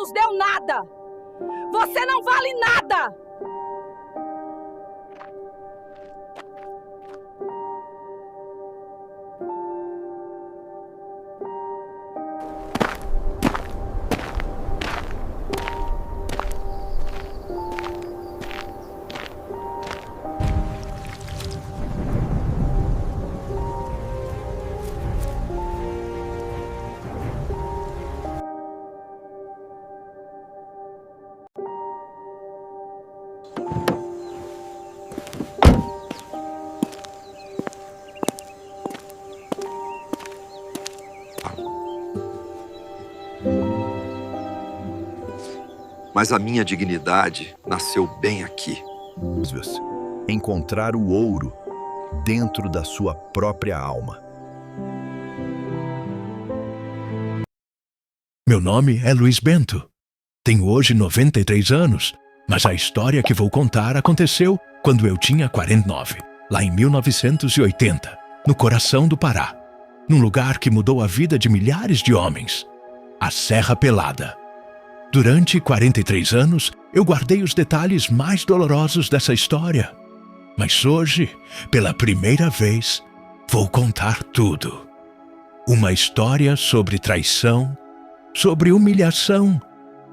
nos deu nada. Você não vale nada. Mas a minha dignidade nasceu bem aqui. Encontrar o ouro dentro da sua própria alma. Meu nome é Luiz Bento. Tenho hoje 93 anos, mas a história que vou contar aconteceu quando eu tinha 49, lá em 1980, no coração do Pará, num lugar que mudou a vida de milhares de homens, a Serra Pelada. Durante 43 anos, eu guardei os detalhes mais dolorosos dessa história. Mas hoje, pela primeira vez, vou contar tudo. Uma história sobre traição, sobre humilhação,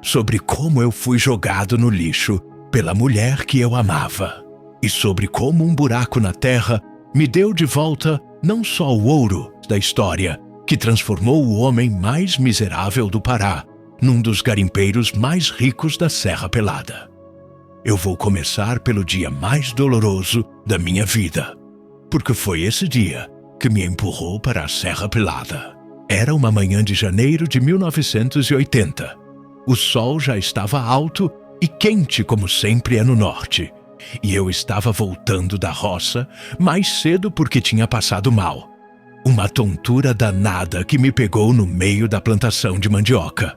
sobre como eu fui jogado no lixo pela mulher que eu amava, e sobre como um buraco na terra me deu de volta não só o ouro da história, que transformou o homem mais miserável do Pará num dos garimpeiros mais ricos da Serra Pelada. Eu vou começar pelo dia mais doloroso da minha vida, porque foi esse dia que me empurrou para a Serra Pelada. Era uma manhã de janeiro de 1980. O sol já estava alto e quente como sempre é no norte, e eu estava voltando da roça mais cedo porque tinha passado mal. Uma tontura danada que me pegou no meio da plantação de mandioca.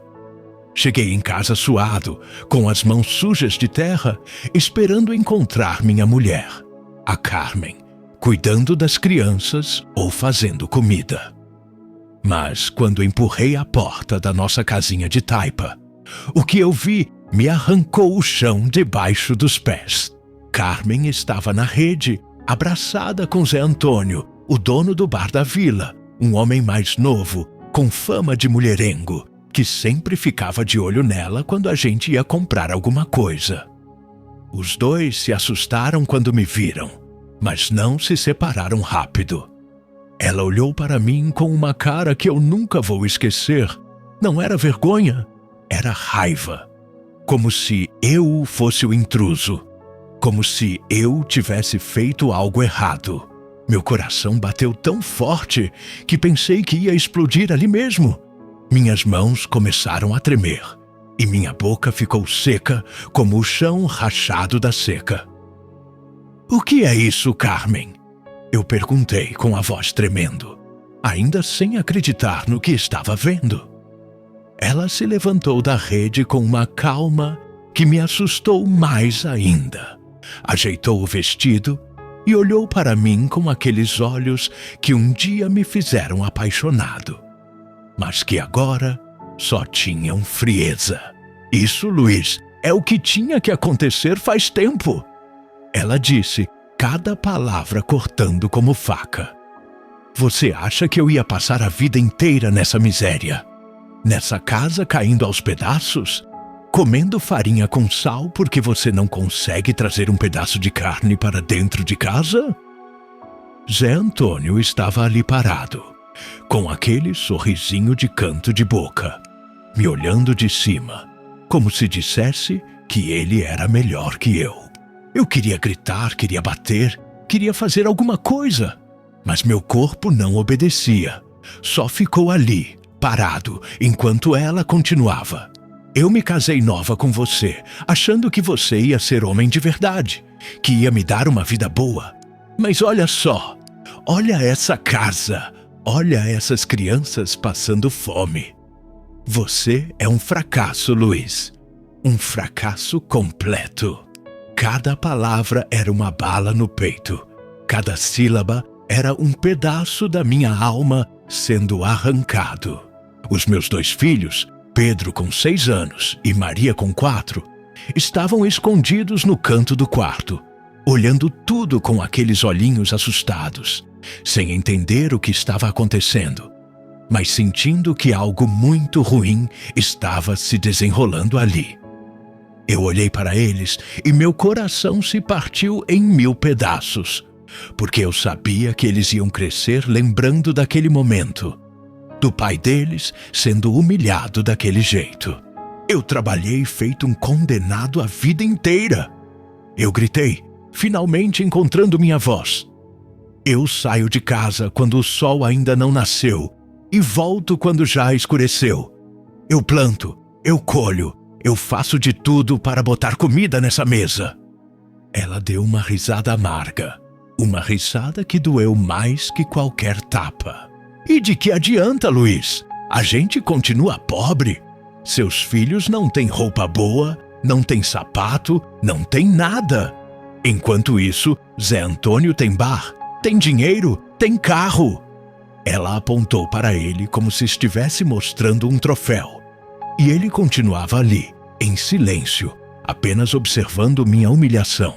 Cheguei em casa suado, com as mãos sujas de terra, esperando encontrar minha mulher, a Carmen, cuidando das crianças ou fazendo comida. Mas quando empurrei a porta da nossa casinha de taipa, o que eu vi me arrancou o chão debaixo dos pés. Carmen estava na rede, abraçada com Zé Antônio, o dono do bar da vila, um homem mais novo, com fama de mulherengo, que sempre ficava de olho nela quando a gente ia comprar alguma coisa. Os dois se assustaram quando me viram, mas não se separaram rápido. Ela olhou para mim com uma cara que eu nunca vou esquecer. Não era vergonha, era raiva. Como se eu fosse o intruso. Como se eu tivesse feito algo errado. Meu coração bateu tão forte que pensei que ia explodir ali mesmo. Minhas mãos começaram a tremer e minha boca ficou seca como o chão rachado da seca. "O que é isso, Carmen?" Eu perguntei com a voz tremendo, ainda sem acreditar no que estava vendo. Ela se levantou da rede com uma calma que me assustou mais ainda. Ajeitou o vestido e olhou para mim com aqueles olhos que um dia me fizeram apaixonado, mas que agora só tinham frieza. "Isso, Luiz, é o que tinha que acontecer faz tempo." Ela disse, cada palavra cortando como faca. "Você acha que eu ia passar a vida inteira nessa miséria? Nessa casa caindo aos pedaços? Comendo farinha com sal porque você não consegue trazer um pedaço de carne para dentro de casa?" Zé Antônio estava ali parado, com aquele sorrisinho de canto de boca, me olhando de cima, como se dissesse que ele era melhor que eu. Eu queria gritar, queria bater, queria fazer alguma coisa, mas meu corpo não obedecia. Só ficou ali, parado, enquanto ela continuava. "Eu me casei nova com você, achando que você ia ser homem de verdade, que ia me dar uma vida boa. Mas olha só, olha essa casa. Olha essas crianças passando fome. Você é um fracasso, Luiz. Um fracasso completo." Cada palavra era uma bala no peito. Cada sílaba era um pedaço da minha alma sendo arrancado. Os meus 2 filhos Pedro, com 6 anos, e Maria, com 4, estavam escondidos no canto do quarto, olhando tudo com aqueles olhinhos assustados, sem entender o que estava acontecendo, mas sentindo que algo muito ruim estava se desenrolando ali. Eu olhei para eles e meu coração se partiu em 1000 pedaços, porque eu sabia que eles iam crescer lembrando daquele momento, do pai deles sendo humilhado daquele jeito. Eu trabalhei feito um condenado a vida inteira. Eu gritei, finalmente encontrando minha voz. Eu saio de casa quando o sol ainda não nasceu e volto quando já escureceu. Eu planto, eu colho, eu faço de tudo para botar comida nessa mesa. Ela deu uma risada amarga, uma risada que doeu mais que qualquer tapa. E de que adianta, Luiz? A gente continua pobre. Seus filhos não têm roupa boa, não têm sapato, não têm nada. Enquanto isso, Zé Antônio tem bar, tem dinheiro, tem carro. Ela apontou para ele como se estivesse mostrando um troféu. E ele continuava ali, em silêncio, apenas observando minha humilhação.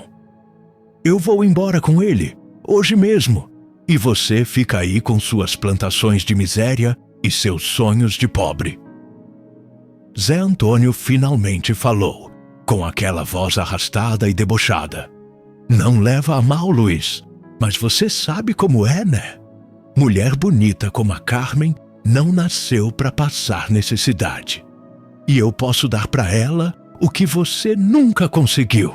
Eu vou embora com ele, hoje mesmo, e você fica aí com suas plantações de miséria e seus sonhos de pobre. Zé Antônio finalmente falou, com aquela voz arrastada e debochada. Não leva a mal, Luiz, mas você sabe como é, né? Mulher bonita como a Carmen não nasceu para passar necessidade. E eu posso dar para ela o que você nunca conseguiu.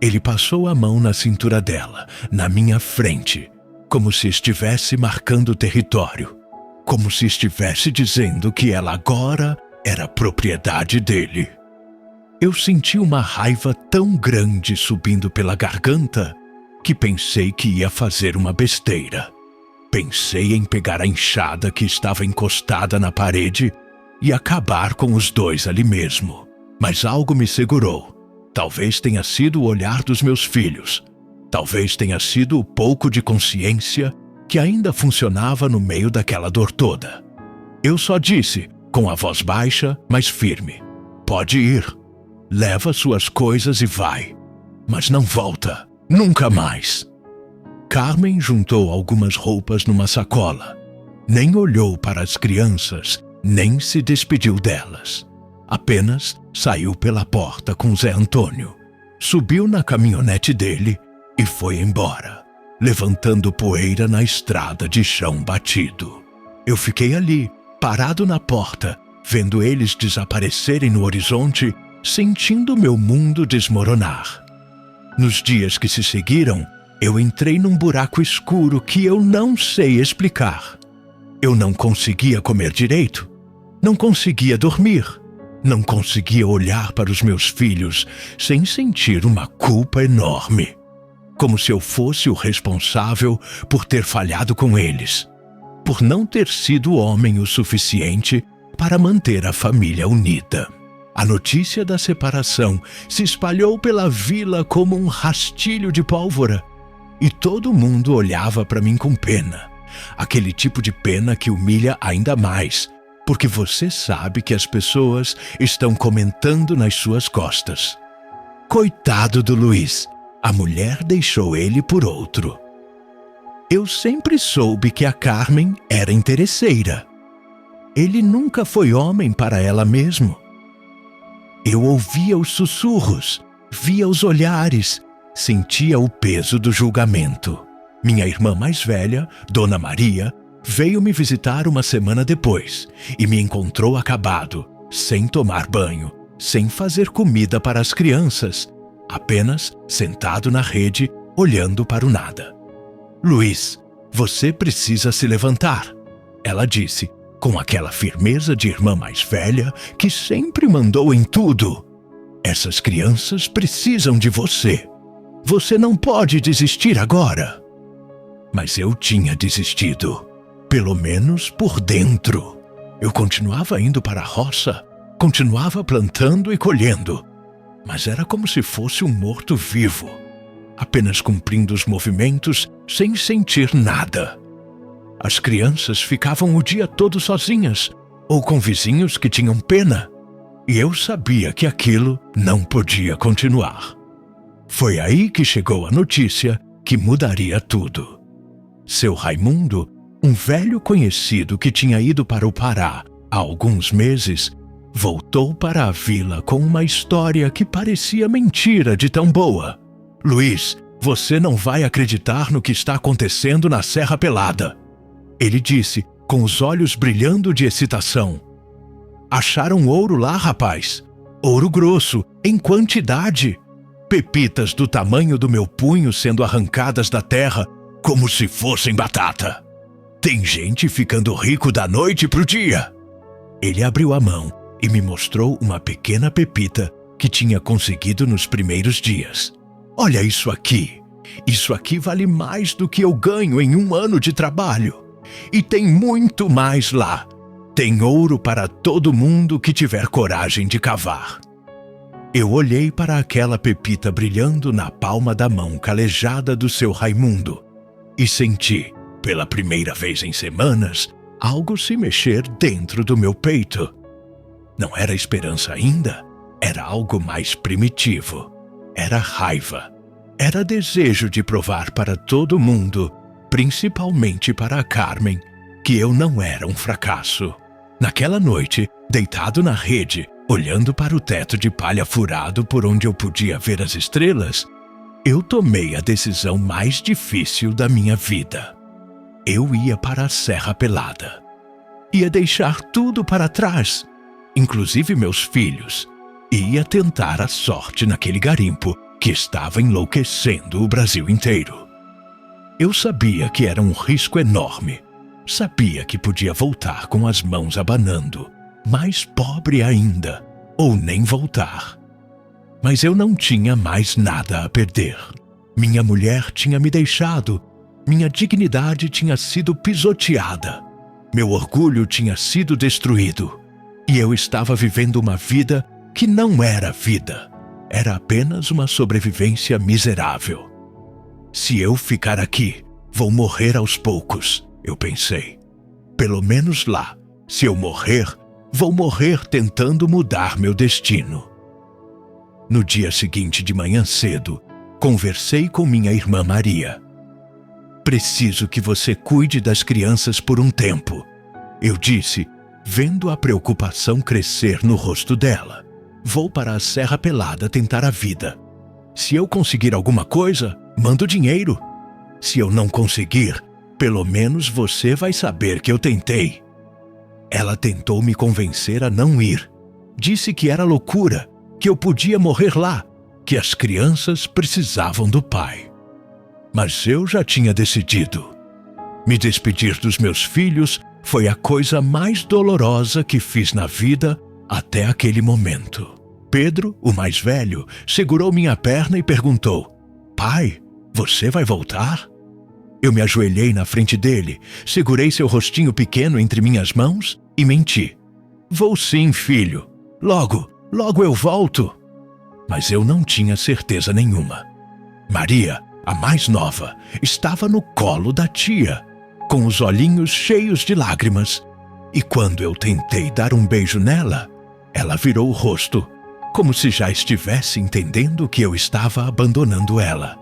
Ele passou a mão na cintura dela, na minha frente, como se estivesse marcando território, como se estivesse dizendo que ela agora era propriedade dele. Eu senti uma raiva tão grande subindo pela garganta que pensei que ia fazer uma besteira. Pensei em pegar a enxada que estava encostada na parede e acabar com os dois ali mesmo. Mas algo me segurou. Talvez tenha sido o olhar dos meus filhos. Talvez tenha sido o pouco de consciência que ainda funcionava no meio daquela dor toda. Eu só disse, com a voz baixa, mas firme: pode ir. Leva suas coisas e vai. Mas não volta. Nunca mais. Carmen juntou algumas roupas numa sacola. Nem olhou para as crianças, nem se despediu delas. Apenas saiu pela porta com Zé Antônio, subiu na caminhonete dele e foi embora, levantando poeira na estrada de chão batido. Eu fiquei ali, parado na porta, vendo eles desaparecerem no horizonte, sentindo meu mundo desmoronar. Nos dias que se seguiram, eu entrei num buraco escuro que eu não sei explicar. Eu não conseguia comer direito, não conseguia dormir, não conseguia olhar para os meus filhos sem sentir uma culpa enorme, como se eu fosse o responsável por ter falhado com eles, por não ter sido homem o suficiente para manter a família unida. A notícia da separação se espalhou pela vila como um rastilho de pólvora, e todo mundo olhava para mim com pena, aquele tipo de pena que humilha ainda mais, porque você sabe que as pessoas estão comentando nas suas costas. Coitado do Luiz, a mulher deixou ele por outro. Eu sempre soube que a Carmen era interesseira. Ele nunca foi homem para ela mesmo. Eu ouvia os sussurros, via os olhares, sentia o peso do julgamento. Minha irmã mais velha, Dona Maria, veio me visitar uma semana depois e me encontrou acabado, sem tomar banho, sem fazer comida para as crianças, apenas sentado na rede, olhando para o nada. Luiz, você precisa se levantar, ela disse, com aquela firmeza de irmã mais velha que sempre mandou em tudo. Essas crianças precisam de você. Você não pode desistir agora. Mas eu tinha desistido, pelo menos por dentro. Eu continuava indo para a roça, continuava plantando e colhendo, mas era como se fosse um morto-vivo, apenas cumprindo os movimentos sem sentir nada. As crianças ficavam o dia todo sozinhas, ou com vizinhos que tinham pena. E eu sabia que aquilo não podia continuar. Foi aí que chegou a notícia que mudaria tudo. Seu Raimundo, um velho conhecido que tinha ido para o Pará há alguns meses, voltou para a vila com uma história que parecia mentira de tão boa. Luiz, você não vai acreditar no que está acontecendo na Serra Pelada. Ele disse, com os olhos brilhando de excitação. Acharam ouro lá, rapaz. Ouro grosso, em quantidade. Pepitas do tamanho do meu punho sendo arrancadas da terra como se fossem batata. Tem gente ficando rico da noite pro dia. Ele abriu a mão e me mostrou uma pequena pepita que tinha conseguido nos primeiros dias. Olha isso aqui. Isso aqui vale mais do que eu ganho em 1 ano de trabalho. E tem muito mais lá. Tem ouro para todo mundo que tiver coragem de cavar. Eu olhei para aquela pepita brilhando na palma da mão calejada do seu Raimundo e senti, pela primeira vez em semanas, algo se mexer dentro do meu peito. Não era esperança ainda, era algo mais primitivo. Era raiva. Era desejo de provar para todo mundo, principalmente para a Carmen, que eu não era um fracasso. Naquela noite, deitado na rede, olhando para o teto de palha furado por onde eu podia ver as estrelas, eu tomei a decisão mais difícil da minha vida. Eu ia para a Serra Pelada. Ia deixar tudo para trás, inclusive meus filhos, e ia tentar a sorte naquele garimpo que estava enlouquecendo o Brasil inteiro. Eu sabia que era um risco enorme. Sabia que podia voltar com as mãos abanando, mais pobre ainda, ou nem voltar. Mas eu não tinha mais nada a perder. Minha mulher tinha me deixado, minha dignidade tinha sido pisoteada, meu orgulho tinha sido destruído, e eu estava vivendo uma vida que não era vida, era apenas uma sobrevivência miserável. Se eu ficar aqui, vou morrer aos poucos, eu pensei. Pelo menos lá, se eu morrer, vou morrer tentando mudar meu destino. No dia seguinte de manhã cedo, conversei com minha irmã Maria. Preciso que você cuide das crianças por um tempo, eu disse, vendo a preocupação crescer no rosto dela. Vou para a Serra Pelada tentar a vida. Se eu conseguir alguma coisa, mando dinheiro. Se eu não conseguir, pelo menos você vai saber que eu tentei. Ela tentou me convencer a não ir. Disse que era loucura, que eu podia morrer lá, que as crianças precisavam do pai. Mas eu já tinha decidido. Me despedir dos meus filhos foi a coisa mais dolorosa que fiz na vida até aquele momento. Pedro, o mais velho, segurou minha perna e perguntou: "Pai, você vai voltar?" Eu me ajoelhei na frente dele, segurei seu rostinho pequeno entre minhas mãos e menti. "Vou sim, filho. Logo eu volto." Mas eu não tinha certeza nenhuma. Maria, a mais nova, estava no colo da tia, com os olhinhos cheios de lágrimas. E quando eu tentei dar um beijo nela, ela virou o rosto, como se já estivesse entendendo que eu estava abandonando ela.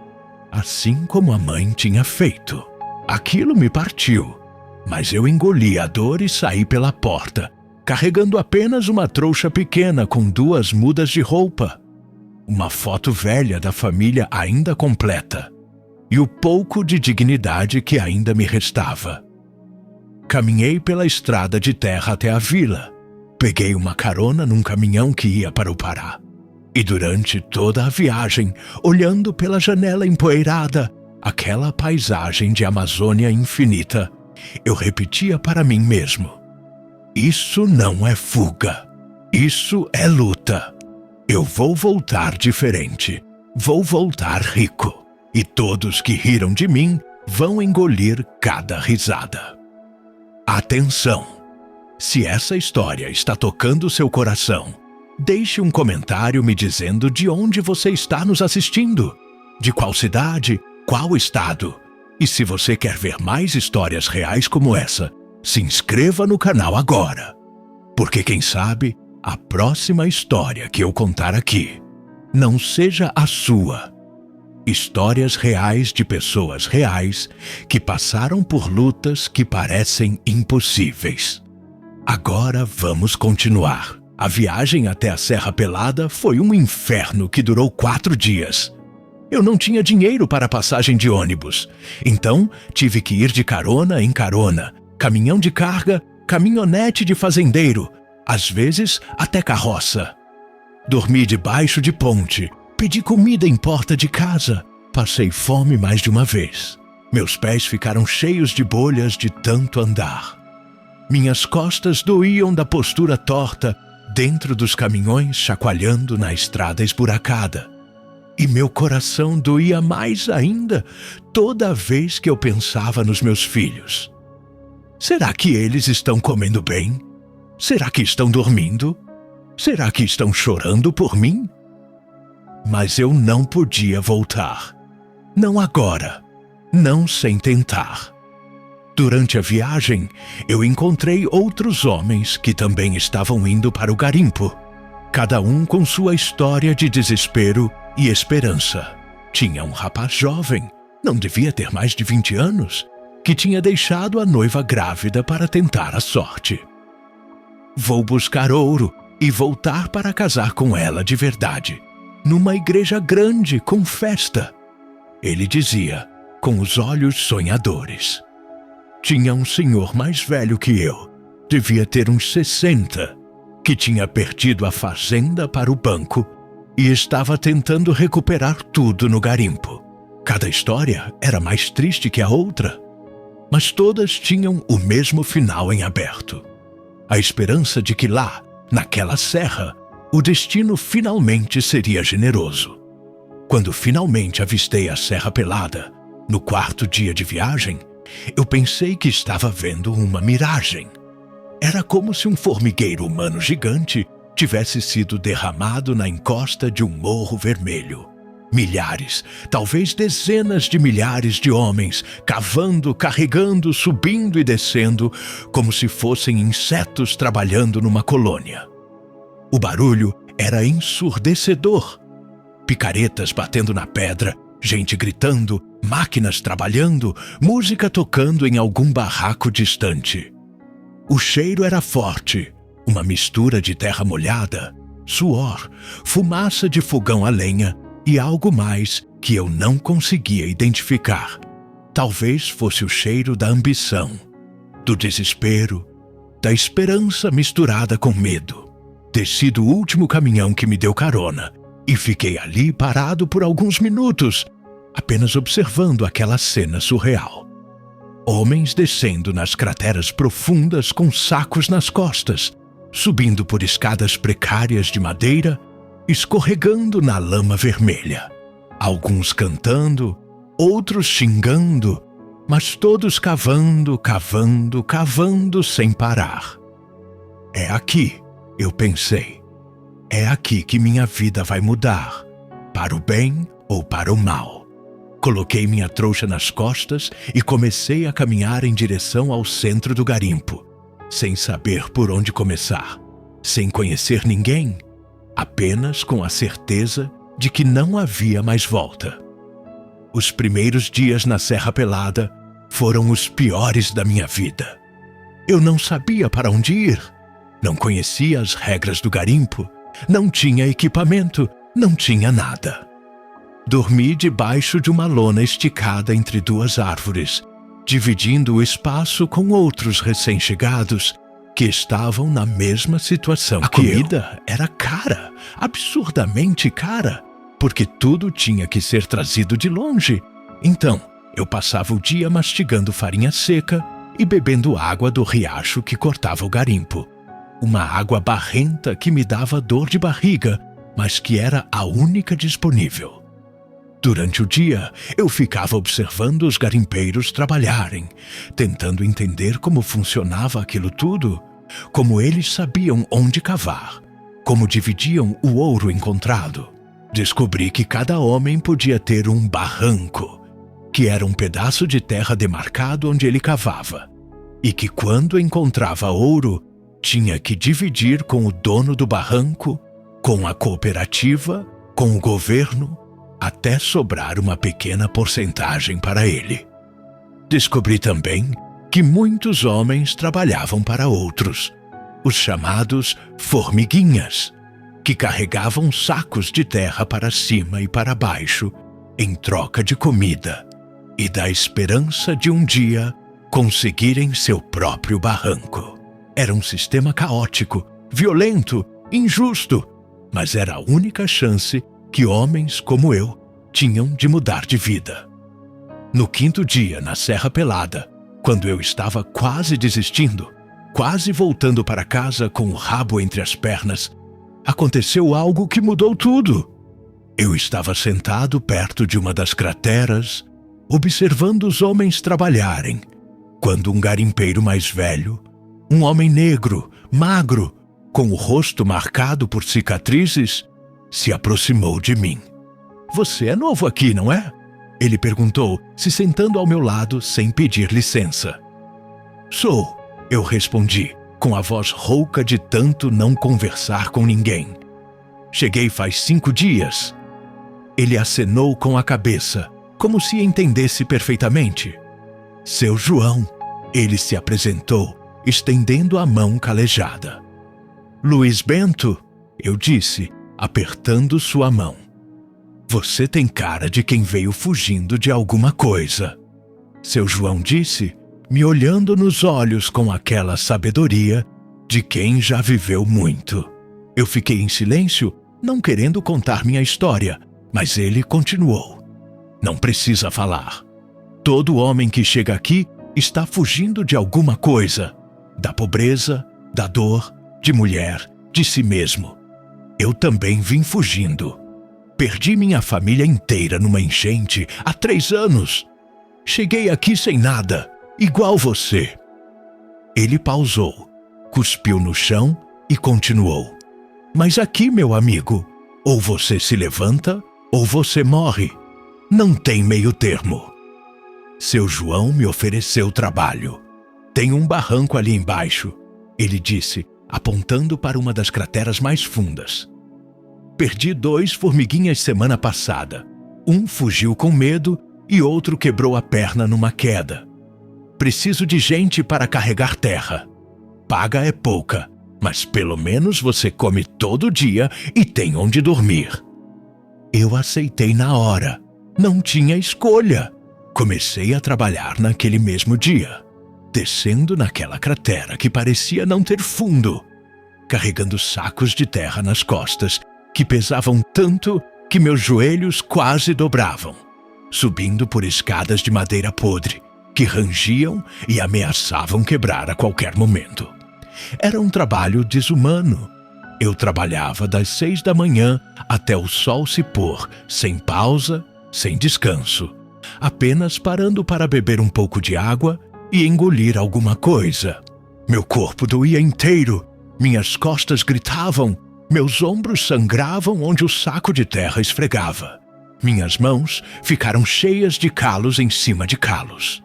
Assim como a mãe tinha feito. Aquilo me partiu, mas eu engoli a dor e saí pela porta, carregando apenas uma trouxa pequena com 2 mudas de roupa, uma foto velha da família ainda completa, e o pouco de dignidade que ainda me restava. Caminhei pela estrada de terra até a vila, peguei uma carona num caminhão que ia para o Pará. E durante toda a viagem, olhando pela janela empoeirada, aquela paisagem de Amazônia infinita, eu repetia para mim mesmo: isso não é fuga, isso é luta. Eu vou voltar diferente, vou voltar rico, e todos que riram de mim vão engolir cada risada. Atenção! Se essa história está tocando seu coração, deixe um comentário me dizendo de onde você está nos assistindo, de qual cidade, qual estado. E se você quer ver mais histórias reais como essa, se inscreva no canal agora. Porque quem sabe a próxima história que eu contar aqui não seja a sua. Histórias reais de pessoas reais que passaram por lutas que parecem impossíveis. Agora vamos continuar. A viagem até a Serra Pelada foi um inferno que durou 4 dias. Eu não tinha dinheiro para passagem de ônibus, então tive que ir de carona em carona, caminhão de carga, caminhonete de fazendeiro, às vezes até carroça. Dormi debaixo de ponte, pedi comida em porta de casa, passei fome mais de uma vez. Meus pés ficaram cheios de bolhas de tanto andar. Minhas costas doíam da postura torta dentro dos caminhões chacoalhando na estrada esburacada. E meu coração doía mais ainda toda vez que eu pensava nos meus filhos. Será que eles estão comendo bem? Será que estão dormindo? Será que estão chorando por mim? Mas eu não podia voltar. Não agora. Não sem tentar. Durante a viagem, eu encontrei outros homens que também estavam indo para o garimpo. Cada um com sua história de desespero e esperança. Tinha um rapaz jovem, não devia ter mais de 20 anos, que tinha deixado a noiva grávida para tentar a sorte. Vou buscar ouro e voltar para casar com ela de verdade, numa igreja grande com festa. Ele dizia, com os olhos sonhadores. Tinha um senhor mais velho que eu, devia ter uns 60, que tinha perdido a fazenda para o banco e estava tentando recuperar tudo no garimpo. Cada história era mais triste que a outra, mas todas tinham o mesmo final em aberto. A esperança de que lá, naquela serra, o destino finalmente seria generoso. Quando finalmente avistei a Serra Pelada, no 4º dia de viagem, eu pensei que estava vendo uma miragem. Era como se um formigueiro humano gigante tivesse sido derramado na encosta de um morro vermelho. Milhares, talvez dezenas de milhares de homens, cavando, carregando, subindo e descendo, como se fossem insetos trabalhando numa colônia. O barulho era ensurdecedor. Picaretas batendo na pedra, gente gritando, máquinas trabalhando, música tocando em algum barraco distante. O cheiro era forte, uma mistura de terra molhada, suor, fumaça de fogão a lenha e algo mais que eu não conseguia identificar. Talvez fosse o cheiro da ambição, do desespero, da esperança misturada com medo. Desci do último caminhão que me deu carona e fiquei ali parado por alguns minutos, apenas observando aquela cena surreal. Homens descendo nas crateras profundas com sacos nas costas, subindo por escadas precárias de madeira, escorregando na lama vermelha. Alguns cantando, outros xingando, mas todos cavando, cavando, cavando sem parar. É aqui, eu pensei. É aqui que minha vida vai mudar, para o bem ou para o mal. Coloquei minha trouxa nas costas e comecei a caminhar em direção ao centro do garimpo, sem saber por onde começar, sem conhecer ninguém, apenas com a certeza de que não havia mais volta. Os primeiros dias na Serra Pelada foram os piores da minha vida. Eu não sabia para onde ir, não conhecia as regras do garimpo, não tinha equipamento, não tinha nada. Dormi debaixo de uma lona esticada entre 2 árvores, dividindo o espaço com outros recém-chegados que estavam na mesma situação que eu. A comida era cara, absurdamente cara, porque tudo tinha que ser trazido de longe. Então, eu passava o dia mastigando farinha seca e bebendo água do riacho que cortava o garimpo. Uma água barrenta que me dava dor de barriga, mas que era a única disponível. Durante o dia, eu ficava observando os garimpeiros trabalharem, tentando entender como funcionava aquilo tudo, como eles sabiam onde cavar, como dividiam o ouro encontrado. Descobri que cada homem podia ter um barranco, que era um pedaço de terra demarcado onde ele cavava, e que quando encontrava ouro, tinha que dividir com o dono do barranco, com a cooperativa, com o governo, até sobrar uma pequena porcentagem para ele. Descobri também que muitos homens trabalhavam para outros, os chamados formiguinhas, que carregavam sacos de terra para cima e para baixo, em troca de comida e da esperança de um dia conseguirem seu próprio barranco. Era um sistema caótico, violento, injusto, mas era a única chance que homens como eu tinham de mudar de vida. No 5º dia, na Serra Pelada, quando eu estava quase desistindo, quase voltando para casa com o rabo entre as pernas, aconteceu algo que mudou tudo. Eu estava sentado perto de uma das crateras, observando os homens trabalharem, quando um garimpeiro mais velho, um homem negro, magro, com o rosto marcado por cicatrizes, se aproximou de mim. "Você é novo aqui, não é?" Ele perguntou, se sentando ao meu lado sem pedir licença. "Sou", eu respondi, com a voz rouca de tanto não conversar com ninguém. "Cheguei faz 5 dias." Ele acenou com a cabeça, como se entendesse perfeitamente. "Seu João", ele se apresentou, estendendo a mão calejada. "Luiz Bento", eu disse, apertando sua mão. "Você tem cara de quem veio fugindo de alguma coisa", seu João disse, me olhando nos olhos com aquela sabedoria de quem já viveu muito. Eu fiquei em silêncio, não querendo contar minha história, mas ele continuou. "Não precisa falar. Todo homem que chega aqui está fugindo de alguma coisa, da pobreza, da dor, de mulher, de si mesmo. Eu também vim fugindo. Perdi minha família inteira numa enchente há 3 anos. Cheguei aqui sem nada, igual você." Ele pausou, cuspiu no chão e continuou. "Mas aqui, meu amigo, ou você se levanta ou você morre. Não tem meio termo." Seu João me ofereceu trabalho. "Tem um barranco ali embaixo", ele disse, apontando para uma das crateras mais fundas. "Perdi 2 formiguinhas semana passada. Um fugiu com medo e outro quebrou a perna numa queda. Preciso de gente para carregar terra. Paga é pouca, mas pelo menos você come todo dia e tem onde dormir." Eu aceitei na hora. Não tinha escolha. Comecei a trabalhar naquele mesmo dia, descendo naquela cratera que parecia não ter fundo, carregando sacos de terra nas costas que pesavam tanto que meus joelhos quase dobravam, subindo por escadas de madeira podre que rangiam e ameaçavam quebrar a qualquer momento. Era um trabalho desumano. Eu trabalhava das 6 da manhã até o sol se pôr, sem pausa, sem descanso, apenas parando para beber um pouco de água e engolir alguma coisa. Meu corpo doía inteiro, minhas costas gritavam, meus ombros sangravam onde o saco de terra esfregava. Minhas mãos ficaram cheias de calos em cima de calos.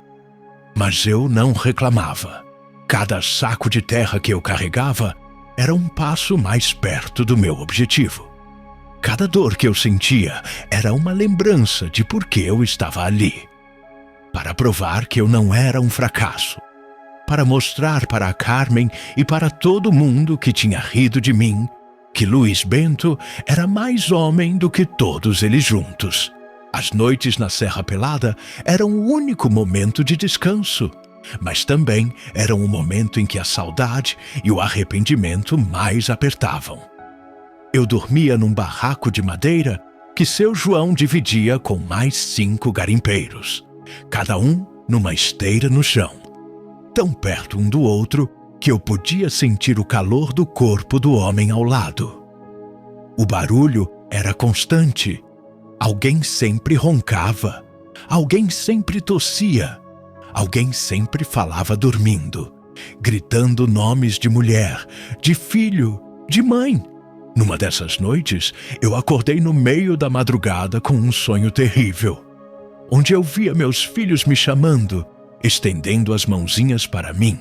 Mas eu não reclamava. Cada saco de terra que eu carregava era um passo mais perto do meu objetivo. Cada dor que eu sentia era uma lembrança de por que eu estava ali. Para provar que eu não era um fracasso. Para mostrar para a Carmen e para todo mundo que tinha rido de mim que Luiz Bento era mais homem do que todos eles juntos. As noites na Serra Pelada eram o único momento de descanso, mas também eram o momento em que a saudade e o arrependimento mais apertavam. Eu dormia num barraco de madeira que seu João dividia com mais 5 garimpeiros, cada um numa esteira no chão, tão perto um do outro que eu podia sentir o calor do corpo do homem ao lado. O barulho era constante. Alguém sempre roncava, alguém sempre tossia, alguém sempre falava dormindo, gritando nomes de mulher, de filho, de mãe. Numa dessas noites, eu acordei no meio da madrugada com um sonho terrível, onde eu via meus filhos me chamando, estendendo as mãozinhas para mim.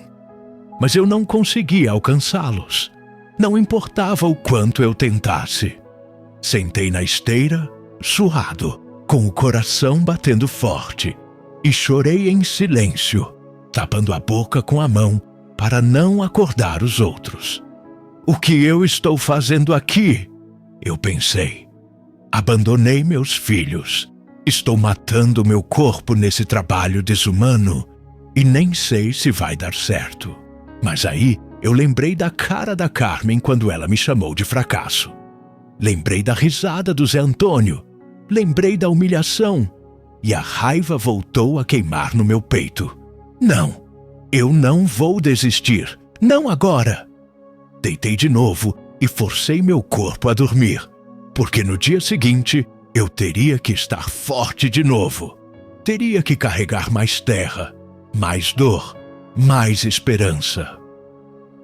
mas eu não conseguia alcançá-los. Não importava o quanto eu tentasse. Sentei na esteira, suado, com o coração batendo forte, e chorei em silêncio, tapando a boca com a mão para não acordar os outros. O que eu estou fazendo aqui? Eu pensei. Abandonei meus filhos. Estou matando meu corpo nesse trabalho desumano e nem sei se vai dar certo. Mas aí eu lembrei da cara da Carmen quando ela me chamou de fracasso. Lembrei da risada do Zé Antônio. Lembrei da humilhação. E a raiva voltou a queimar no meu peito. Não, eu não vou desistir. Não agora. Deitei de novo e forcei meu corpo a dormir, porque no dia seguinte eu teria que estar forte de novo. Teria que carregar mais terra, mais dor, mais esperança.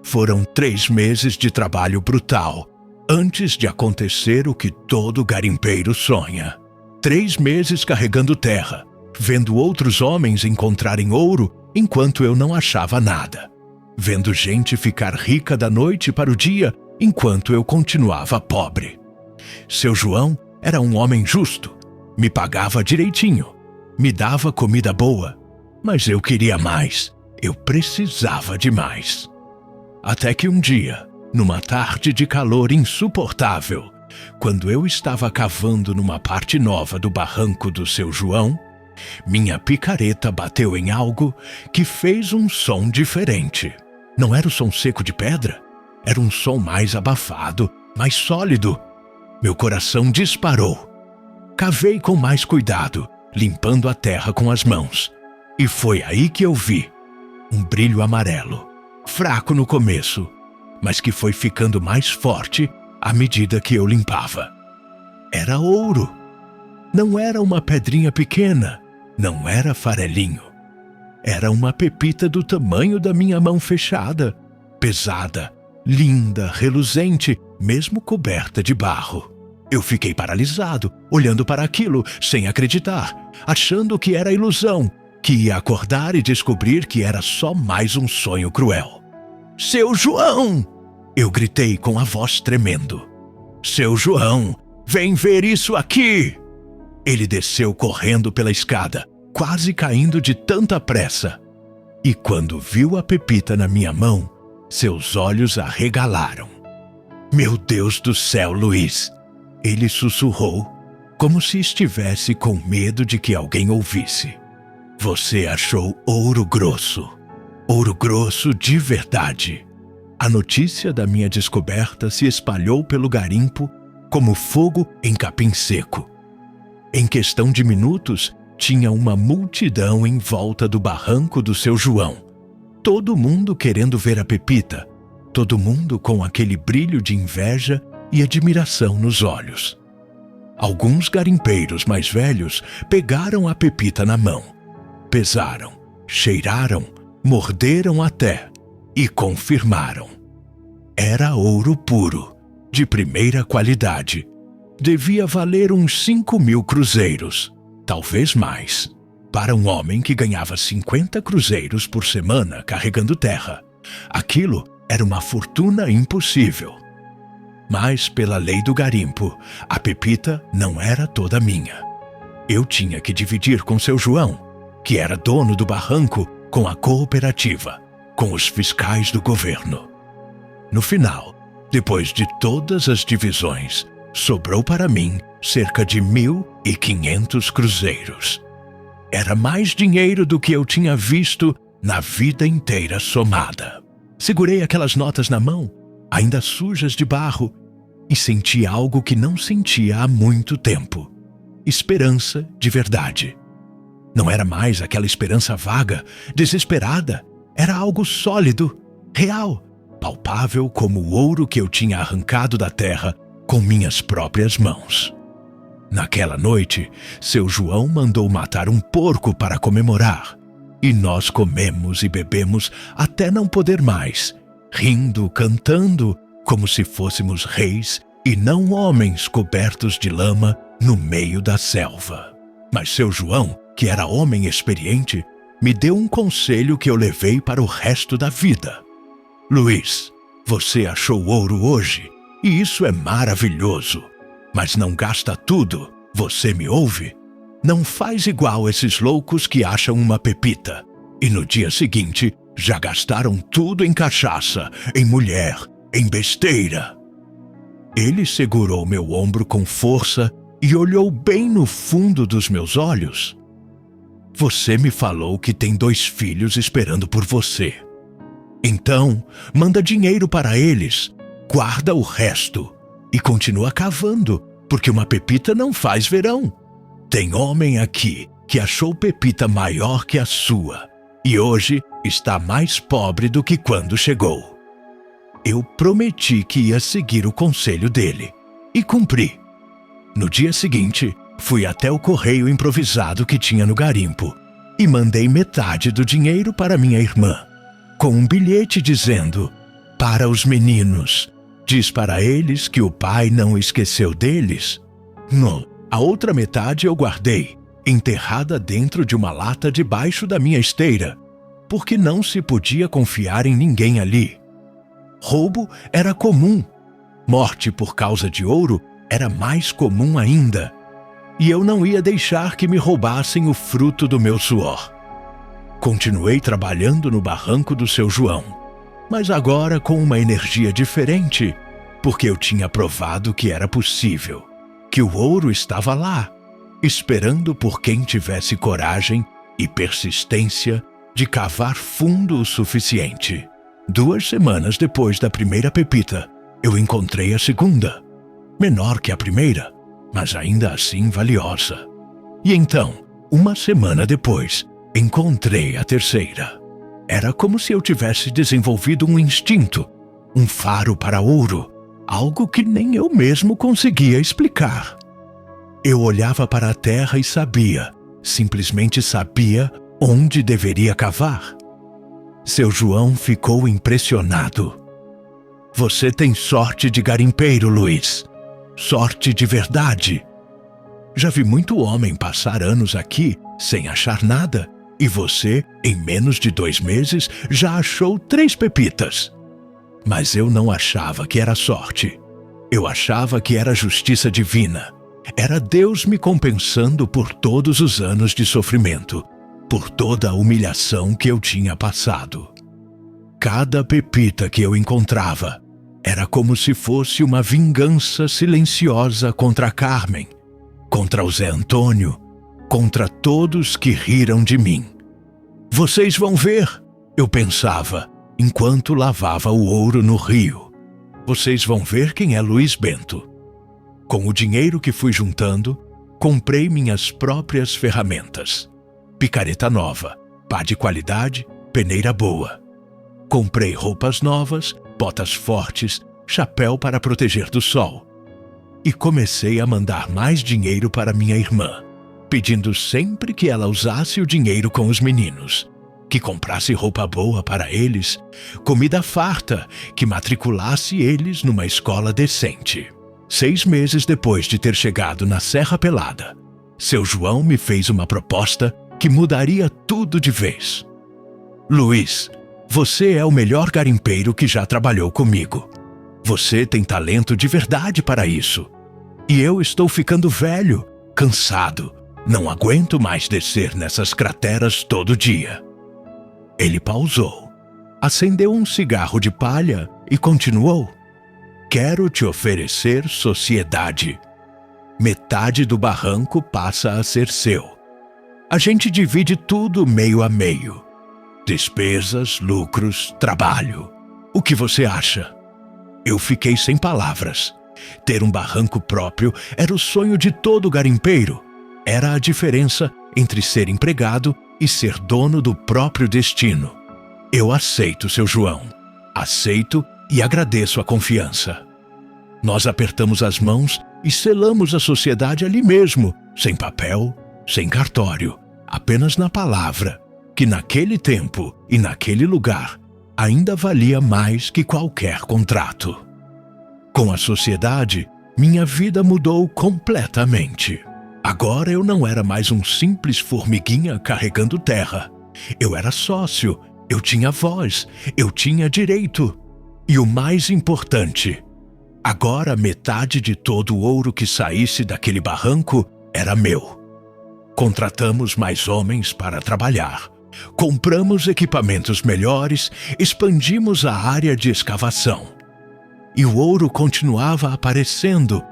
Foram 3 meses de trabalho brutal, antes de acontecer o que todo garimpeiro sonha. 3 meses carregando terra, vendo outros homens encontrarem ouro enquanto eu não achava nada. Vendo gente ficar rica da noite para o dia enquanto eu continuava pobre. Seu João era um homem justo, me pagava direitinho, me dava comida boa, mas eu queria mais, eu precisava de mais. Até que um dia, numa tarde de calor insuportável, quando eu estava cavando numa parte nova do barranco do seu João, minha picareta bateu em algo que fez um som diferente. Não era o som seco de pedra, era um som mais abafado, mais sólido. Meu coração disparou. Cavei com mais cuidado, limpando a terra com as mãos. E foi aí que eu vi um brilho amarelo, fraco no começo, mas que foi ficando mais forte à medida que eu limpava. Era ouro. Não era uma pedrinha pequena, não era farelinho. Era uma pepita do tamanho da minha mão fechada, pesada, linda, reluzente, mesmo coberta de barro. Eu fiquei paralisado, olhando para aquilo, sem acreditar, achando que era ilusão, que ia acordar e descobrir que era só mais um sonho cruel. "Seu João!" Eu gritei com a voz tremendo. "Seu João, vem ver isso aqui!" Ele desceu correndo pela escada, quase caindo de tanta pressa. E quando viu a pepita na minha mão, seus olhos arregalaram. "Meu Deus do céu, Luiz!" Ele sussurrou, como se estivesse com medo de que alguém ouvisse. "Você achou ouro grosso de verdade." A notícia da minha descoberta se espalhou pelo garimpo como fogo em capim seco. Em questão de minutos, tinha uma multidão em volta do barranco do seu João. Todo mundo querendo ver a pepita, todo mundo com aquele brilho de inveja e admiração nos olhos. Alguns garimpeiros mais velhos pegaram a pepita na mão, pesaram, cheiraram, morderam até e confirmaram. Era ouro puro, de primeira qualidade. Devia valer uns 5.000 cruzeiros, talvez mais. Para um homem que ganhava 50 cruzeiros por semana carregando terra, aquilo era uma fortuna impossível. Mas, pela lei do garimpo, a pepita não era toda minha. Eu tinha que dividir com seu João, que era dono do barranco, com a cooperativa, com os fiscais do governo. No final, depois de todas as divisões, sobrou para mim cerca de 1.500 cruzeiros. Era mais dinheiro do que eu tinha visto na vida inteira somada. Segurei aquelas notas na mão, ainda sujas de barro, e senti algo que não sentia há muito tempo. Esperança de verdade. Não era mais aquela esperança vaga, desesperada. Era algo sólido, real, palpável como o ouro que eu tinha arrancado da terra com minhas próprias mãos. Naquela noite, seu João mandou matar um porco para comemorar. E nós comemos e bebemos até não poder mais, rindo, cantando, como se fôssemos reis e não homens cobertos de lama no meio da selva. Mas seu João, que era homem experiente, me deu um conselho que eu levei para o resto da vida. Luiz, você achou ouro hoje, e isso é maravilhoso. Mas não gasta tudo, você me ouve? Não faz igual esses loucos que acham uma pepita e no dia seguinte já gastaram tudo em cachaça, em mulher, em besteira. Ele segurou meu ombro com força e olhou bem no fundo dos meus olhos. Você me falou que tem 2 filhos esperando por você. Então, manda dinheiro para eles, guarda o resto e continua cavando, porque uma pepita não faz verão. Tem homem aqui que achou pepita maior que a sua e hoje está mais pobre do que quando chegou. Eu prometi que ia seguir o conselho dele e cumpri. No dia seguinte, fui até o correio improvisado que tinha no garimpo e mandei metade do dinheiro para minha irmã, com um bilhete dizendo: para os meninos, diz para eles que o pai não esqueceu deles. A outra metade eu guardei, enterrada dentro de uma lata debaixo da minha esteira, porque não se podia confiar em ninguém ali. Roubo era comum. Morte por causa de ouro era mais comum ainda. E eu não ia deixar que me roubassem o fruto do meu suor. Continuei trabalhando no barranco do seu João, mas agora com uma energia diferente, porque eu tinha provado que era possível, que o ouro estava lá, esperando por quem tivesse coragem e persistência de cavar fundo o suficiente. 2 semanas depois da primeira pepita, eu encontrei a segunda, menor que a primeira, mas ainda assim valiosa. E então, 1 semana depois, encontrei a terceira. Era como se eu tivesse desenvolvido um instinto, um faro para ouro, algo que nem eu mesmo conseguia explicar. Eu olhava para a terra e sabia, simplesmente sabia, onde deveria cavar. Seu João ficou impressionado. Você tem sorte de garimpeiro, Luiz. Sorte de verdade. Já vi muito homem passar anos aqui sem achar nada, e você, em menos de 2 meses, já achou 3 pepitas. Mas eu não achava que era sorte. Eu achava que era justiça divina. Era Deus me compensando por todos os anos de sofrimento, por toda a humilhação que eu tinha passado. Cada pepita que eu encontrava era como se fosse uma vingança silenciosa contra a Carmen, contra o Zé Antônio, contra todos que riram de mim. Vocês vão ver, eu pensava, enquanto lavava o ouro no rio. Vocês vão ver quem é Luiz Bento. Com o dinheiro que fui juntando, comprei minhas próprias ferramentas. Picareta nova, pá de qualidade, peneira boa. Comprei roupas novas, botas fortes, chapéu para proteger do sol. E comecei a mandar mais dinheiro para minha irmã, pedindo sempre que ela usasse o dinheiro com os meninos, que comprasse roupa boa para eles, comida farta, que matriculasse eles numa escola decente. 6 meses depois de ter chegado na Serra Pelada, seu João me fez uma proposta que mudaria tudo de vez. Luiz, você é o melhor garimpeiro que já trabalhou comigo. Você tem talento de verdade para isso. E eu estou ficando velho, cansado. Não aguento mais descer nessas crateras todo dia. Ele pausou, acendeu um cigarro de palha e continuou. Quero te oferecer sociedade. Metade do barranco passa a ser seu. A gente divide tudo meio a meio. Despesas, lucros, trabalho. O que você acha? Eu fiquei sem palavras. Ter um barranco próprio era o sonho de todo garimpeiro. Era a diferença entre ser empregado e ser dono do próprio destino. Eu aceito, seu João. Aceito e agradeço a confiança. Nós apertamos as mãos e selamos a sociedade ali mesmo, sem papel, sem cartório, apenas na palavra, que naquele tempo e naquele lugar ainda valia mais que qualquer contrato. Com a sociedade, minha vida mudou completamente. Agora eu não era mais um simples formiguinha carregando terra. Eu era sócio Eu tinha voz, eu tinha direito. E o mais importante, agora metade de todo o ouro que saísse daquele barranco era meu. Contratamos mais homens para trabalhar. Compramos equipamentos melhores, expandimos a área de escavação. E o ouro continuava aparecendo,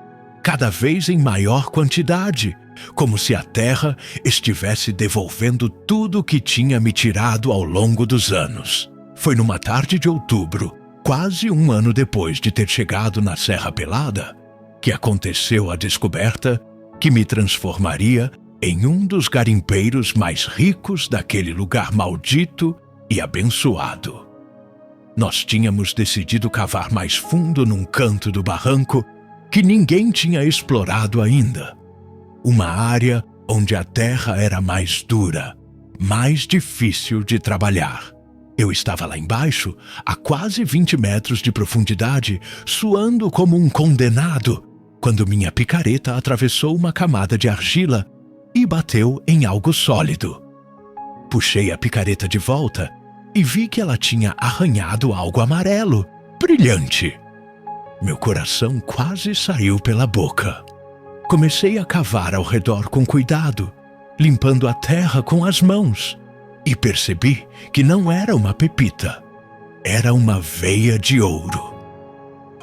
cada vez em maior quantidade, como se a terra estivesse devolvendo tudo o que tinha me tirado ao longo dos anos. Foi numa tarde de outubro, quase um ano depois de ter chegado na Serra Pelada, que aconteceu a descoberta que me transformaria em um dos garimpeiros mais ricos daquele lugar maldito e abençoado. Nós tínhamos decidido cavar mais fundo num canto do barranco que ninguém tinha explorado ainda. Uma área onde a terra era mais dura, mais difícil de trabalhar. Eu estava lá embaixo, a quase 20 metros de profundidade, suando como um condenado, quando minha picareta atravessou uma camada de argila e bateu em algo sólido. Puxei a picareta de volta e vi que ela tinha arranhado algo amarelo, brilhante. Meu coração quase saiu pela boca. Comecei a cavar ao redor com cuidado, limpando a terra com as mãos, e percebi que não era uma pepita, era uma veia de ouro.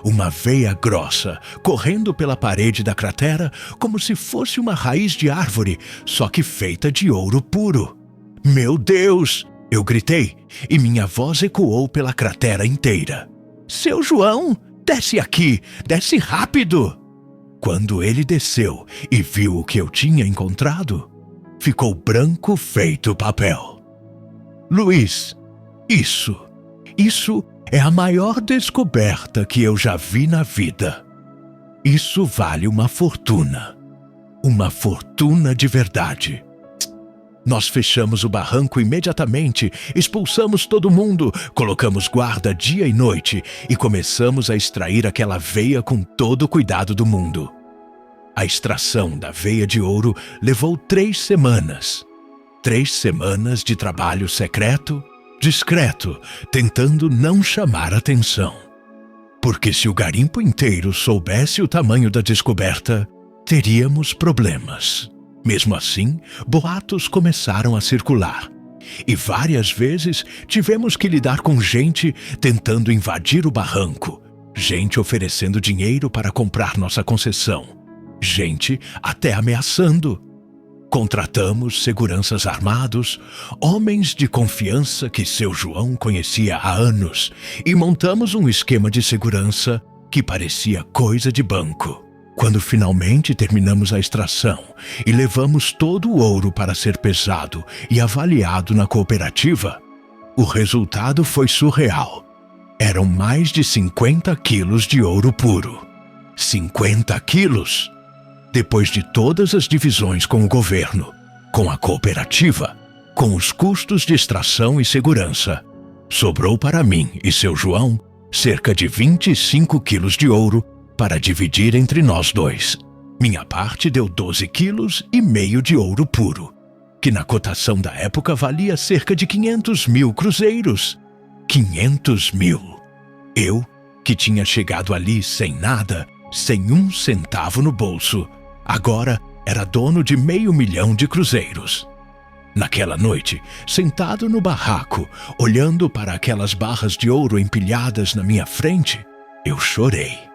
Uma veia grossa, correndo pela parede da cratera como se fosse uma raiz de árvore, só que feita de ouro puro. Meu Deus! Eu gritei, e minha voz ecoou pela cratera inteira. Seu João, desce aqui, desce rápido! Quando ele desceu e viu o que eu tinha encontrado, ficou branco feito papel. Luiz, isso é a maior descoberta que eu já vi na vida. Isso vale uma fortuna de verdade. Nós fechamos o barranco imediatamente, expulsamos todo mundo, colocamos guarda dia e noite e começamos a extrair aquela veia com todo o cuidado do mundo. A extração da veia de ouro levou 3 semanas. 3 semanas de trabalho secreto, discreto, tentando não chamar atenção. Porque se o garimpo inteiro soubesse o tamanho da descoberta, teríamos problemas. Mesmo assim, boatos começaram a circular. E várias vezes tivemos que lidar com gente tentando invadir o barranco, gente oferecendo dinheiro para comprar nossa concessão, gente até ameaçando. Contratamos seguranças armados, homens de confiança que seu João conhecia há anos, e montamos um esquema de segurança que parecia coisa de banco. Quando finalmente terminamos a extração e levamos todo o ouro para ser pesado e avaliado na cooperativa, o resultado foi surreal. Eram mais de 50 quilos de ouro puro. 50 quilos! Depois de todas as divisões com o governo, com a cooperativa, com os custos de extração e segurança, sobrou para mim e seu João cerca de 25 quilos de ouro para dividir entre nós dois. Minha parte deu 12,5 quilos de ouro puro, que na cotação da época valia cerca de 500 mil cruzeiros. 500 mil! Eu, que tinha chegado ali sem nada, sem um centavo no bolso, agora era dono de 500.000 de cruzeiros. Naquela noite, sentado no barraco, olhando para aquelas barras de ouro empilhadas na minha frente, eu chorei.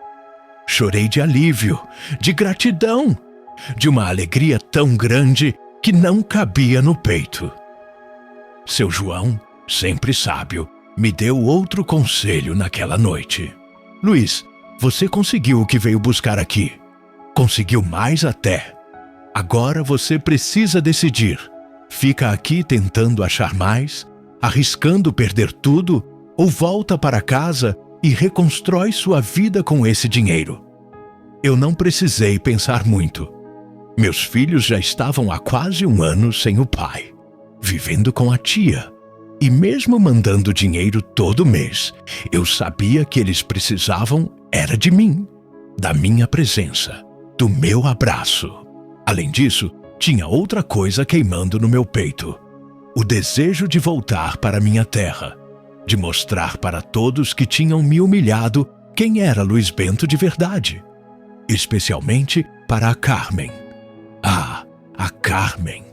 Chorei de alívio, de gratidão, de uma alegria tão grande que não cabia no peito. Seu João, sempre sábio, me deu outro conselho naquela noite. Luiz, você conseguiu o que veio buscar aqui. Conseguiu mais até. Agora você precisa decidir. Fica aqui tentando achar mais, arriscando perder tudo, ou volta para casa e reconstrói sua vida com esse dinheiro. Eu não precisei pensar muito. Meus filhos já estavam há quase um ano sem o pai, vivendo com a tia. E mesmo mandando dinheiro todo mês, eu sabia que eles precisavam era de mim, da minha presença, do meu abraço. Além disso, tinha outra coisa queimando no meu peito. o desejo de voltar para minha terra, de mostrar para todos que tinham me humilhado quem era Luiz Bento de verdade, especialmente para a Carmen. Ah, a Carmen!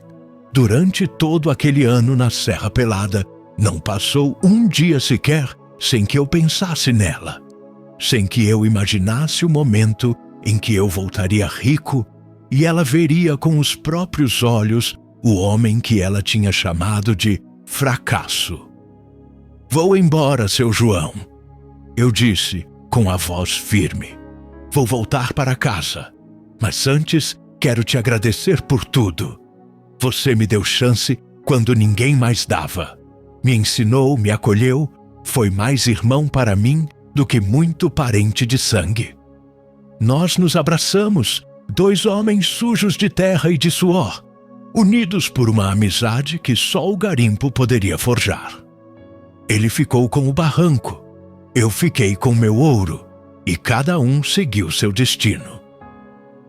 Durante todo aquele ano na Serra Pelada, não passou um dia sequer sem que eu pensasse nela, sem que eu imaginasse o momento em que eu voltaria rico e ela veria com os próprios olhos o homem que ela tinha chamado de fracasso. "Vou embora, seu João", eu disse com a voz firme. "Vou voltar para casa, mas antes quero te agradecer por tudo. Você me deu chance quando ninguém mais dava. Me ensinou, me acolheu, foi mais irmão para mim do que muito parente de sangue. Nós nos abraçamos, dois homens sujos de terra e de suor, unidos por uma amizade que só o garimpo poderia forjar. Ele ficou com o barranco, eu fiquei com meu ouro, e cada um seguiu seu destino.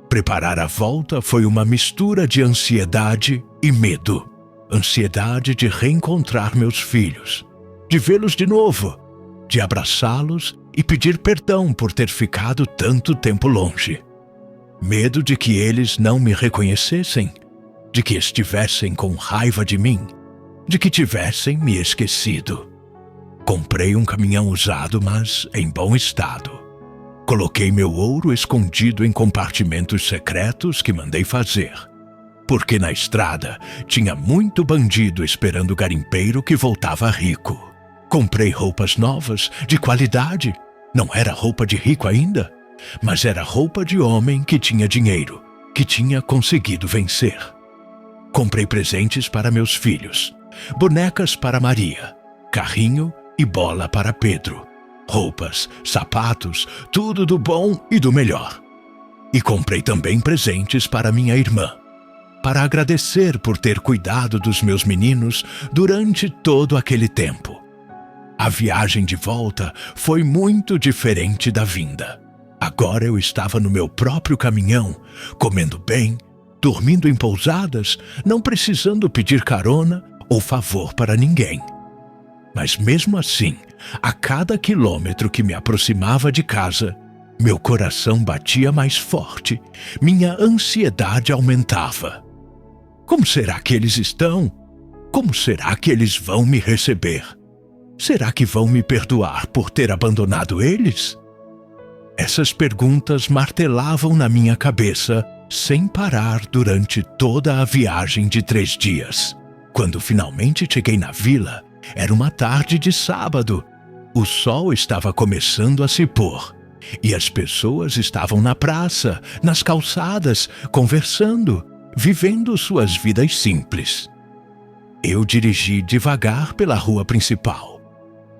Preparar a volta foi uma mistura de ansiedade e medo. Ansiedade de reencontrar meus filhos, de vê-los de novo, de abraçá-los e pedir perdão por ter ficado tanto tempo longe. Medo de que eles não me reconhecessem, de que estivessem com raiva de mim, de que tivessem me esquecido. Comprei um caminhão usado, mas em bom estado. Coloquei meu ouro escondido em compartimentos secretos que mandei fazer, porque na estrada tinha muito bandido esperando o garimpeiro que voltava rico. Comprei roupas novas, de qualidade. Não era roupa de rico ainda, mas era roupa de homem que tinha dinheiro, que tinha conseguido vencer. Comprei presentes para meus filhos, bonecas para Maria, carrinho e bola para Pedro, roupas, sapatos, tudo do bom e do melhor. E comprei também presentes para minha irmã, para agradecer por ter cuidado dos meus meninos durante todo aquele tempo. A viagem de volta foi muito diferente da vinda. Agora eu estava no meu próprio caminhão, comendo bem, dormindo em pousadas, não precisando pedir carona ou favor para ninguém. Mas mesmo assim, a cada quilômetro que me aproximava de casa, meu coração batia mais forte, minha ansiedade aumentava. Como será que eles estão? Como será que eles vão me receber? Será que vão me perdoar por ter abandonado eles? Essas perguntas martelavam na minha cabeça sem parar durante toda a viagem de 3 dias. Quando finalmente cheguei na vila, era uma tarde de sábado. O sol estava começando a se pôr e as pessoas estavam na praça, nas calçadas, conversando, vivendo suas vidas simples. Eu dirigi devagar pela rua principal.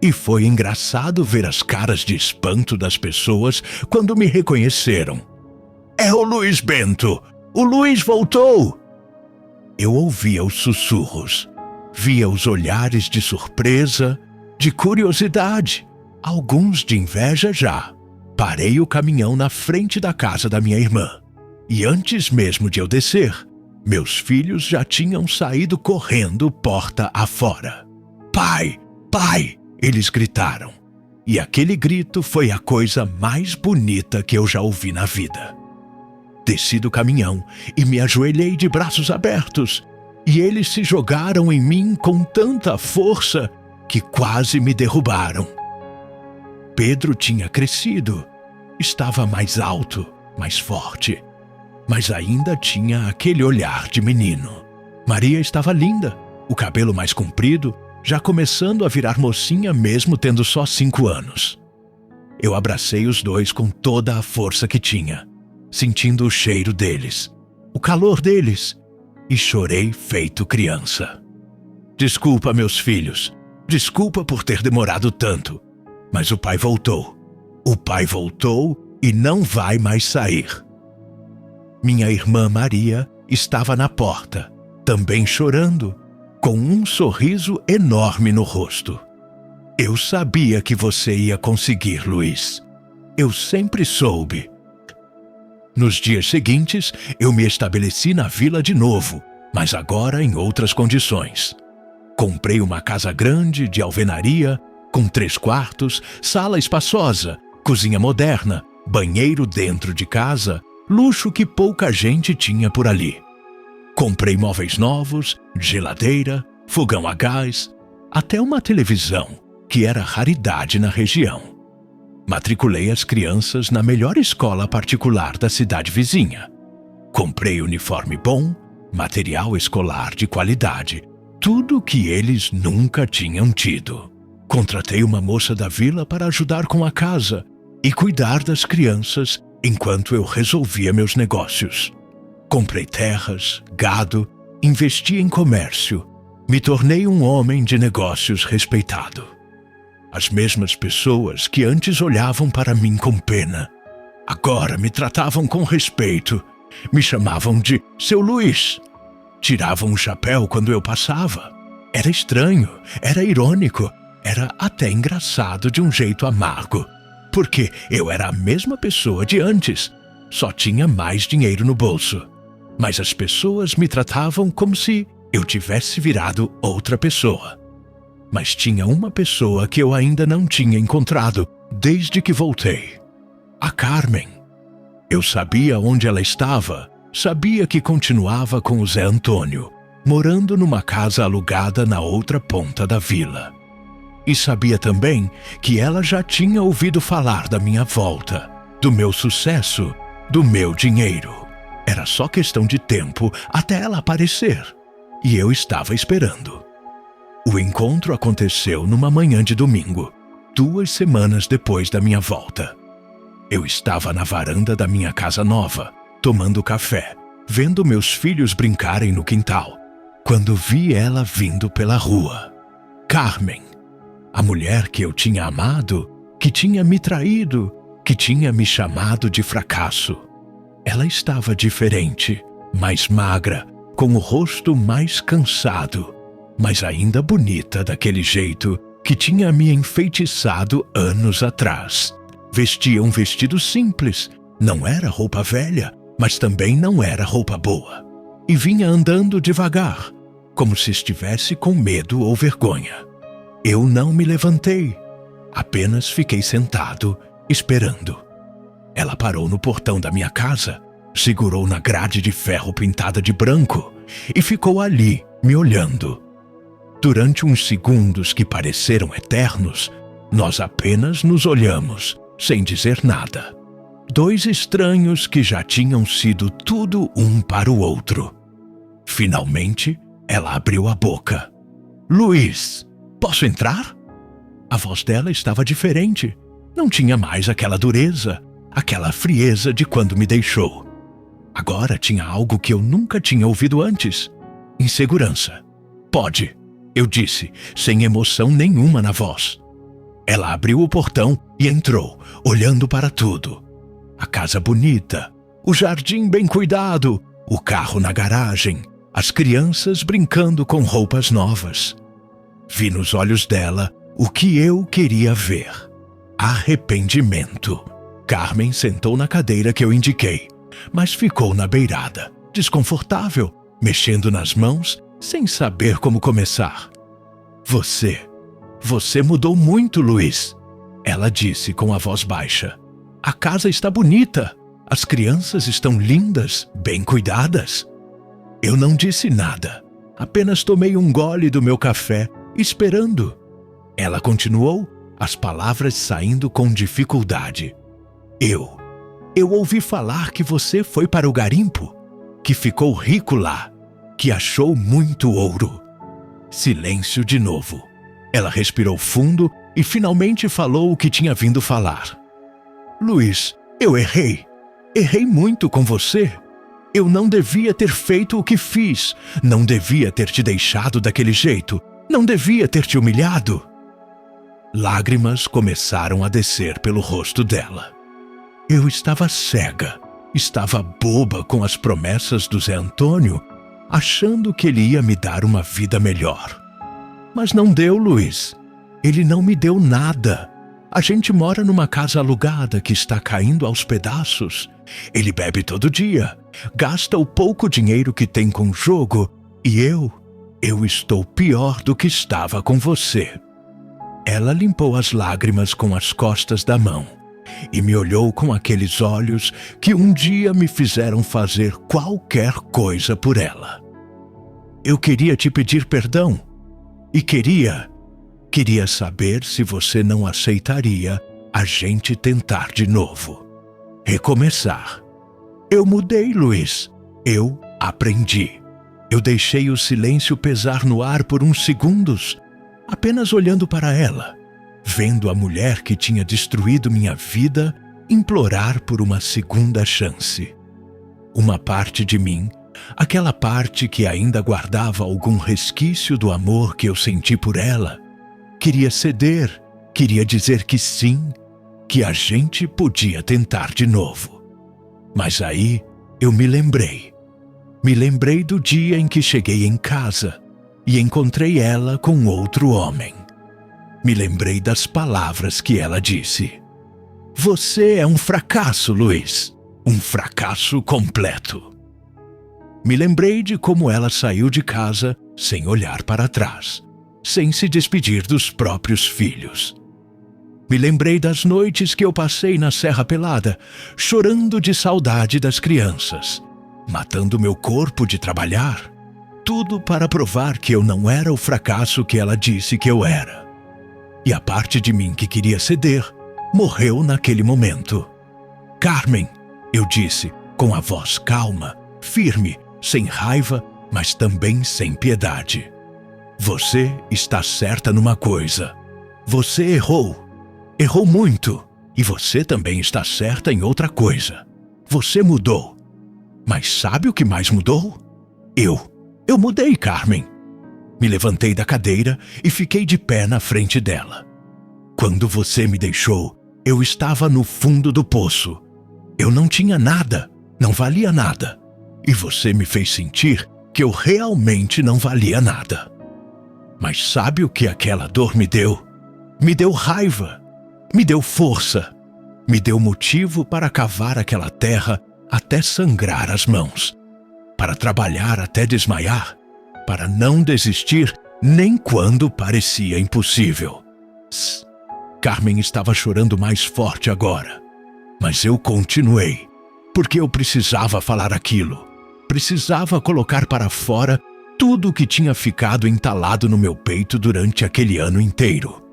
E foi engraçado ver as caras de espanto das pessoas quando me reconheceram. "É o Luiz Bento! O Luiz voltou!" Eu ouvia os sussurros, via os olhares de surpresa, de curiosidade, alguns de inveja já. Parei o caminhão na frente da casa da minha irmã. E antes mesmo de eu descer, meus filhos já tinham saído correndo porta afora. "Pai! Pai!" eles gritaram. E aquele grito foi a coisa mais bonita que eu já ouvi na vida. Desci do caminhão e me ajoelhei de braços abertos, e eles se jogaram em mim com tanta força que quase me derrubaram. Pedro tinha crescido, estava mais alto, mais forte, mas ainda tinha aquele olhar de menino. Maria estava linda, o cabelo mais comprido, já começando a virar mocinha mesmo tendo só 5 anos. Eu abracei os dois com toda a força que tinha, sentindo o cheiro deles, o calor deles, e chorei feito criança. "Desculpa, meus filhos, desculpa por ter demorado tanto, mas o pai voltou. O pai voltou e não vai mais sair." Minha irmã Maria estava na porta, também chorando, com um sorriso enorme no rosto. "Eu sabia que você ia conseguir, Luiz. Eu sempre soube." Nos dias seguintes, eu me estabeleci na vila de novo, mas agora em outras condições. Comprei uma casa grande de alvenaria, com 3 quartos, sala espaçosa, cozinha moderna, banheiro dentro de casa, luxo que pouca gente tinha por ali. Comprei móveis novos, geladeira, fogão a gás, até uma televisão, que era raridade na região. Matriculei as crianças na melhor escola particular da cidade vizinha. Comprei uniforme bom, material escolar de qualidade, tudo que eles nunca tinham tido. Contratei uma moça da vila para ajudar com a casa e cuidar das crianças enquanto eu resolvia meus negócios. Comprei terras, gado, investi em comércio, me tornei um homem de negócios respeitado. As mesmas pessoas que antes olhavam para mim com pena, agora me tratavam com respeito, me chamavam de Seu Luiz. Tiravam o chapéu quando eu passava. Era estranho, era irônico, era até engraçado de um jeito amargo, porque eu era a mesma pessoa de antes, só tinha mais dinheiro no bolso. Mas as pessoas me tratavam como se eu tivesse virado outra pessoa. Mas tinha uma pessoa que eu ainda não tinha encontrado desde que voltei. A Carmen. Eu sabia onde ela estava, sabia que continuava com o Zé Antônio, morando numa casa alugada na outra ponta da vila. E sabia também que ela já tinha ouvido falar da minha volta, do meu sucesso, do meu dinheiro. Era só questão de tempo até ela aparecer, e eu estava esperando. O encontro aconteceu numa manhã de domingo, 2 semanas depois da minha volta. Eu estava na varanda da minha casa nova, tomando café, vendo meus filhos brincarem no quintal, quando vi ela vindo pela rua. Carmen, a mulher que eu tinha amado, que tinha me traído, que tinha me chamado de fracasso. Ela estava diferente, mais magra, com o rosto mais cansado, mas ainda bonita daquele jeito que tinha me enfeitiçado anos atrás. Vestia um vestido simples, não era roupa velha, mas também não era roupa boa. E vinha andando devagar, como se estivesse com medo ou vergonha. Eu não me levantei, apenas fiquei sentado, esperando. Ela parou no portão da minha casa, segurou na grade de ferro pintada de branco e ficou ali, me olhando. Durante uns segundos que pareceram eternos, nós apenas nos olhamos, sem dizer nada. 2 estranhos que já tinham sido tudo um para o outro. Finalmente, ela abriu a boca. Luiz, posso entrar? A voz dela estava diferente. Não tinha mais aquela dureza, aquela frieza de quando me deixou. Agora tinha algo que eu nunca tinha ouvido antes. Insegurança. Pode, eu disse, sem emoção nenhuma na voz. Ela abriu o portão e entrou, olhando para tudo. A casa bonita, o jardim bem cuidado, o carro na garagem, as crianças brincando com roupas novas. Vi nos olhos dela o que eu queria ver. Arrependimento. Carmen sentou na cadeira que eu indiquei, mas ficou na beirada, desconfortável, mexendo nas mãos, sem saber como começar. Você mudou muito, Luiz, ela disse com a voz baixa. A casa está bonita, as crianças estão lindas, bem cuidadas. Eu não disse nada, apenas tomei um gole do meu café, esperando. Ela continuou, as palavras saindo com dificuldade. Eu ouvi falar que você foi para o garimpo, que ficou rico lá, que achou muito ouro. Silêncio de novo. Ela respirou fundo e finalmente falou o que tinha vindo falar. Luiz, eu errei. Errei muito com você. Eu não devia ter feito o que fiz. Não devia ter te deixado daquele jeito. Não devia ter te humilhado. Lágrimas começaram a descer pelo rosto dela. Eu estava cega, estava boba com as promessas do Zé Antônio, achando que ele ia me dar uma vida melhor. Mas não deu, Luiz. Ele não me deu nada. A gente mora numa casa alugada que está caindo aos pedaços. Ele bebe todo dia, gasta o pouco dinheiro que tem com o jogo, e eu estou pior do que estava com você. Ela limpou as lágrimas com as costas da mão e me olhou com aqueles olhos que um dia me fizeram fazer qualquer coisa por ela. Eu queria te pedir perdão e queria saber se você não aceitaria a gente tentar de novo. Recomeçar. Eu mudei, Luiz. Eu aprendi. Eu deixei o silêncio pesar no ar por uns segundos, apenas olhando para ela, vendo a mulher que tinha destruído minha vida implorar por uma segunda chance. Uma parte de mim, aquela parte que ainda guardava algum resquício do amor que eu senti por ela, queria ceder, queria dizer que sim, que a gente podia tentar de novo. Mas aí eu me lembrei. Me lembrei do dia em que cheguei em casa e encontrei ela com outro homem. Me lembrei das palavras que ela disse. Você é um fracasso, Luiz. Um fracasso completo. Me lembrei de como ela saiu de casa sem olhar para trás, sem se despedir dos próprios filhos. Me lembrei das noites que eu passei na Serra Pelada, chorando de saudade das crianças, matando meu corpo de trabalhar, tudo para provar que eu não era o fracasso que ela disse que eu era. E a parte de mim que queria ceder, morreu naquele momento. Carmen, eu disse, com a voz calma, firme, sem raiva, mas também sem piedade. Você está certa numa coisa. Você errou. Errou muito. E você também está certa em outra coisa. Você mudou. Mas sabe o que mais mudou? Eu mudei, Carmen. Me levantei da cadeira e fiquei de pé na frente dela. Quando você me deixou, eu estava no fundo do poço. Eu não tinha nada, não valia nada. E você me fez sentir que eu realmente não valia nada. Mas sabe o que aquela dor me deu? Me deu raiva, me deu força, me deu motivo para cavar aquela terra até sangrar as mãos, para trabalhar até desmaiar, para não desistir nem quando parecia impossível. Carmen estava chorando mais forte agora, mas eu continuei, porque eu precisava falar aquilo, precisava colocar para fora tudo o que tinha ficado entalado no meu peito durante aquele ano inteiro.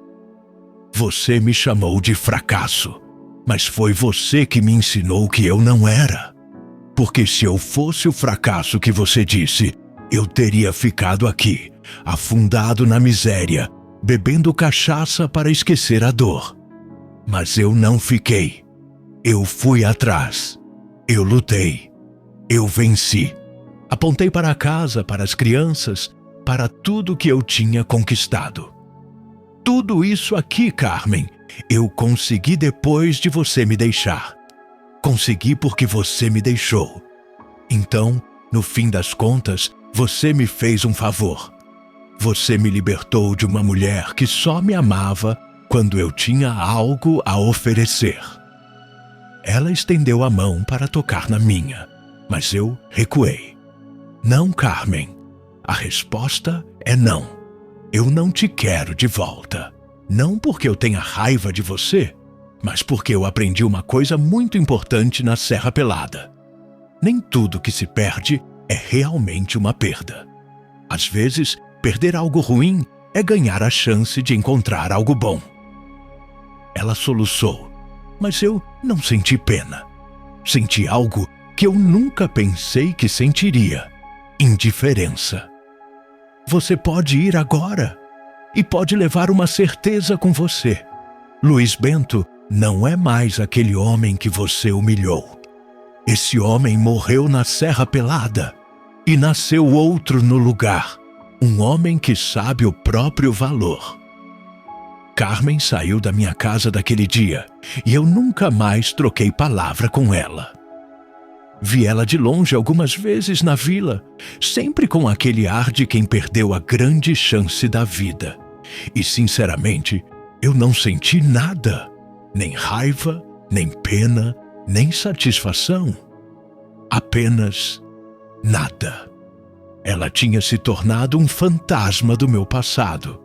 Você me chamou de fracasso, mas foi você que me ensinou que eu não era. Porque se eu fosse o fracasso que você disse, eu teria ficado aqui, afundado na miséria, bebendo cachaça para esquecer a dor. Mas eu não fiquei. Eu fui atrás. Eu lutei. Eu venci. Apontei para a casa, para as crianças, para tudo que eu tinha conquistado. Tudo isso aqui, Carmen, eu consegui depois de você me deixar. Consegui porque você me deixou. Então, no fim das contas, você me fez um favor. Você me libertou de uma mulher que só me amava quando eu tinha algo a oferecer. Ela estendeu a mão para tocar na minha, mas eu recuei. Não, Carmen. A resposta é não. Eu não te quero de volta. Não porque eu tenha raiva de você, mas porque eu aprendi uma coisa muito importante na Serra Pelada. Nem tudo que se perde é realmente uma perda. Às vezes, perder algo ruim é ganhar a chance de encontrar algo bom. Ela soluçou, mas eu não senti pena. Senti algo que eu nunca pensei que sentiria: indiferença. Você pode ir agora e pode levar uma certeza com você. Luiz Bento não é mais aquele homem que você humilhou. Esse homem morreu na Serra Pelada e nasceu outro no lugar, um homem que sabe o próprio valor. Carmen saiu da minha casa daquele dia e eu nunca mais troquei palavra com ela. Vi ela de longe algumas vezes na vila, sempre com aquele ar de quem perdeu a grande chance da vida. E, sinceramente, eu não senti nada, nem raiva, nem pena, nem satisfação. Apenas nada. Ela tinha se tornado um fantasma do meu passado.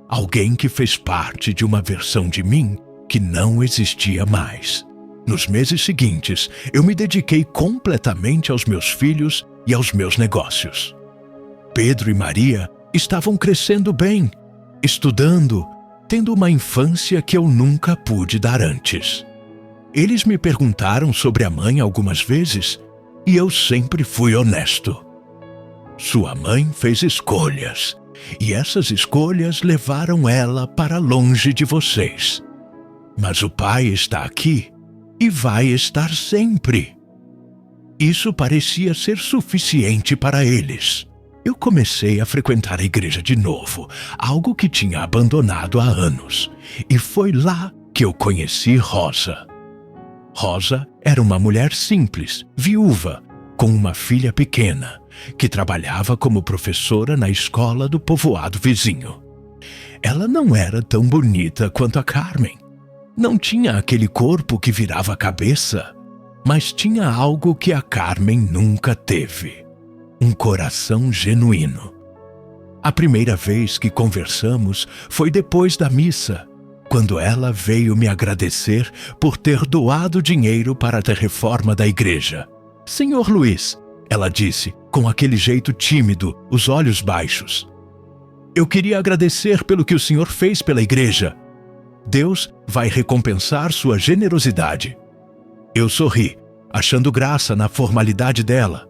Alguém que fez parte de uma versão de mim que não existia mais. Nos meses seguintes, eu me dediquei completamente aos meus filhos e aos meus negócios. Pedro e Maria estavam crescendo bem, estudando, tendo uma infância que eu nunca pude dar antes. Eles me perguntaram sobre a mãe algumas vezes e eu sempre fui honesto. Sua mãe fez escolhas e essas escolhas levaram ela para longe de vocês. Mas o pai está aqui e vai estar sempre. Isso parecia ser suficiente para eles. Eu comecei a frequentar a igreja de novo, algo que tinha abandonado há anos, e foi lá que eu conheci Rosa. Rosa era uma mulher simples, viúva, com uma filha pequena, que trabalhava como professora na escola do povoado vizinho. Ela não era tão bonita quanto a Carmen. Não tinha aquele corpo que virava a cabeça, mas tinha algo que a Carmen nunca teve: um coração genuíno. A primeira vez que conversamos foi depois da missa, quando ela veio me agradecer por ter doado dinheiro para a reforma da igreja. "Senhor Luiz", ela disse, com aquele jeito tímido, os olhos baixos, "eu queria agradecer pelo que o senhor fez pela igreja. Deus vai recompensar sua generosidade." Eu sorri, achando graça na formalidade dela.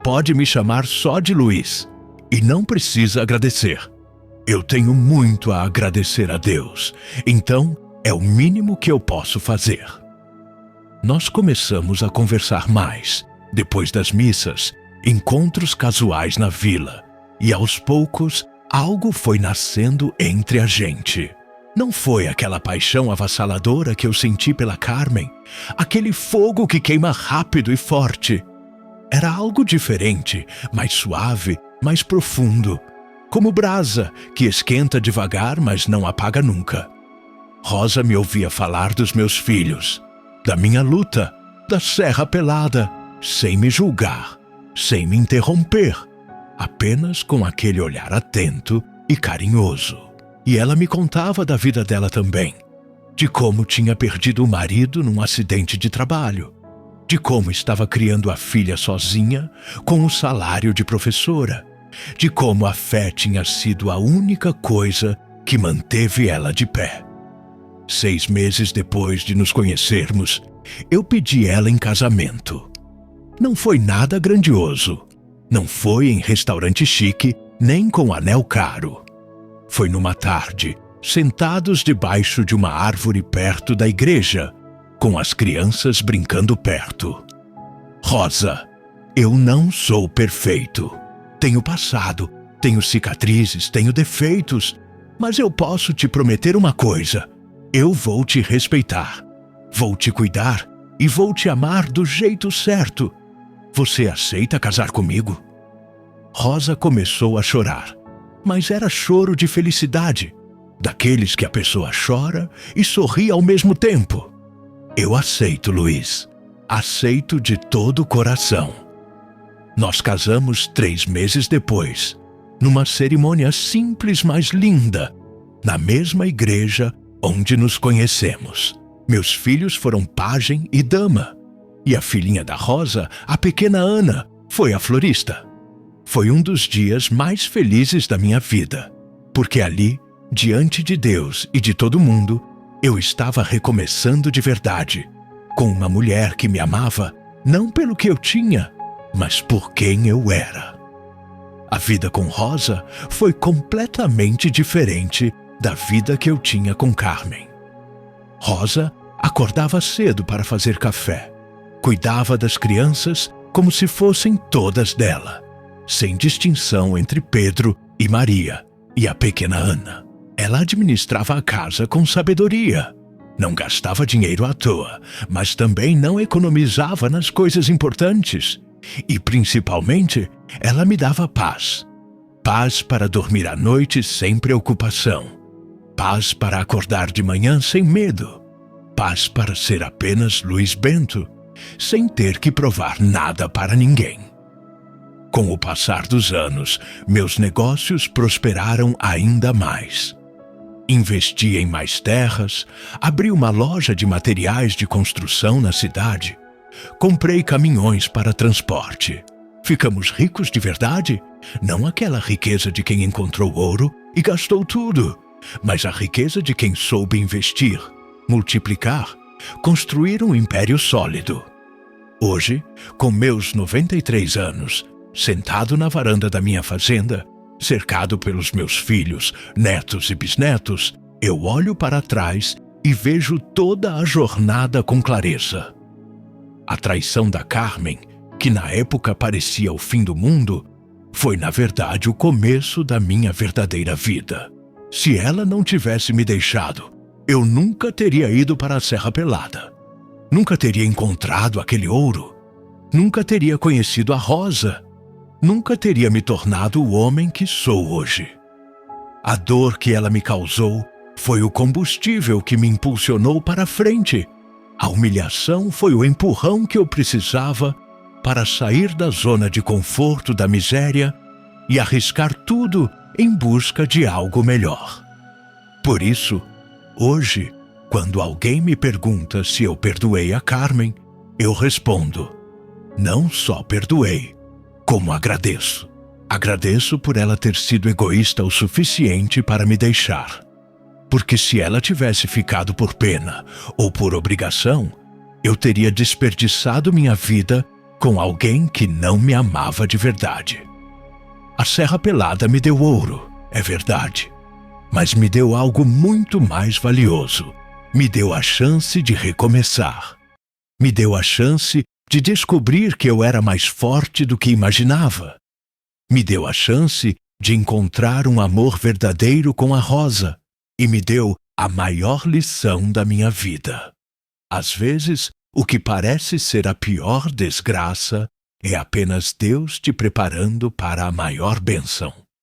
"Pode me chamar só de Luiz, e não precisa agradecer. Eu tenho muito a agradecer a Deus, então é o mínimo que eu posso fazer." Nós começamos a conversar mais, depois das missas, encontros casuais na vila, e aos poucos algo foi nascendo entre a gente. Não foi aquela paixão avassaladora que eu senti pela Carmen, aquele fogo que queima rápido e forte. Era algo diferente, mais suave, mais profundo, como brasa que esquenta devagar, mas não apaga nunca. Rosa me ouvia falar dos meus filhos, da minha luta, da Serra Pelada, sem me julgar, sem me interromper, apenas com aquele olhar atento e carinhoso. E ela me contava da vida dela também, de como tinha perdido o marido num acidente de trabalho, de como estava criando a filha sozinha com o salário de professora, de como a fé tinha sido a única coisa que manteve ela de pé. 6 meses depois de nos conhecermos, eu pedi ela em casamento. Não foi nada grandioso, não foi em restaurante chique, nem com anel caro. Foi numa tarde, sentados debaixo de uma árvore perto da igreja, com as crianças brincando perto. "Rosa, eu não sou perfeito. Tenho passado, tenho cicatrizes, tenho defeitos, mas eu posso te prometer uma coisa: eu vou te respeitar, vou te cuidar e vou te amar do jeito certo. Você aceita casar comigo?" Rosa começou a chorar, mas era choro de felicidade, daqueles que a pessoa chora e sorri ao mesmo tempo. "Eu aceito, Luiz. Aceito de todo o coração." Nós casamos 3 meses depois, numa cerimônia simples, mas linda, na mesma igreja onde nos conhecemos. Meus filhos foram pajem e dama, e a filhinha da Rosa, a pequena Ana, foi a florista. Foi um dos dias mais felizes da minha vida, porque ali, diante de Deus e de todo mundo, eu estava recomeçando de verdade, com uma mulher que me amava, não pelo que eu tinha, mas por quem eu era. A vida com Rosa foi completamente diferente da vida que eu tinha com Carmen. Rosa acordava cedo para fazer café, cuidava das crianças como se fossem todas dela, sem distinção entre Pedro e Maria e a pequena Ana. Ela administrava a casa com sabedoria. Não gastava dinheiro à toa, mas também não economizava nas coisas importantes. E, principalmente, ela me dava paz. Paz para dormir à noite sem preocupação. Paz para acordar de manhã sem medo. Paz para ser apenas Luiz Bento, sem ter que provar nada para ninguém. Com o passar dos anos, meus negócios prosperaram ainda mais. Investi em mais terras, abri uma loja de materiais de construção na cidade, comprei caminhões para transporte. Ficamos ricos de verdade? Não aquela riqueza de quem encontrou ouro e gastou tudo, mas a riqueza de quem soube investir, multiplicar, construir um império sólido. Hoje, com meus 93 anos, sentado na varanda da minha fazenda, cercado pelos meus filhos, netos e bisnetos, eu olho para trás e vejo toda a jornada com clareza. A traição da Carmen, que na época parecia o fim do mundo, foi na verdade o começo da minha verdadeira vida. Se ela não tivesse me deixado, eu nunca teria ido para a Serra Pelada. Nunca teria encontrado aquele ouro. Nunca teria conhecido a Rosa. Nunca teria me tornado o homem que sou hoje. A dor que ela me causou foi o combustível que me impulsionou para frente. A humilhação foi o empurrão que eu precisava para sair da zona de conforto da miséria e arriscar tudo em busca de algo melhor. Por isso, hoje, quando alguém me pergunta se eu perdoei a Carmen, eu respondo: não só perdoei, como agradeço. Agradeço por ela ter sido egoísta o suficiente para me deixar. Porque se ela tivesse ficado por pena ou por obrigação, eu teria desperdiçado minha vida com alguém que não me amava de verdade. A Serra Pelada me deu ouro, é verdade, mas me deu algo muito mais valioso. Me deu a chance de recomeçar. Me deu a chance de descobrir que eu era mais forte do que imaginava. Me deu a chance de encontrar um amor verdadeiro com a Rosa e me deu a maior lição da minha vida. Às vezes, o que parece ser a pior desgraça é apenas Deus te preparando para a maior bênção.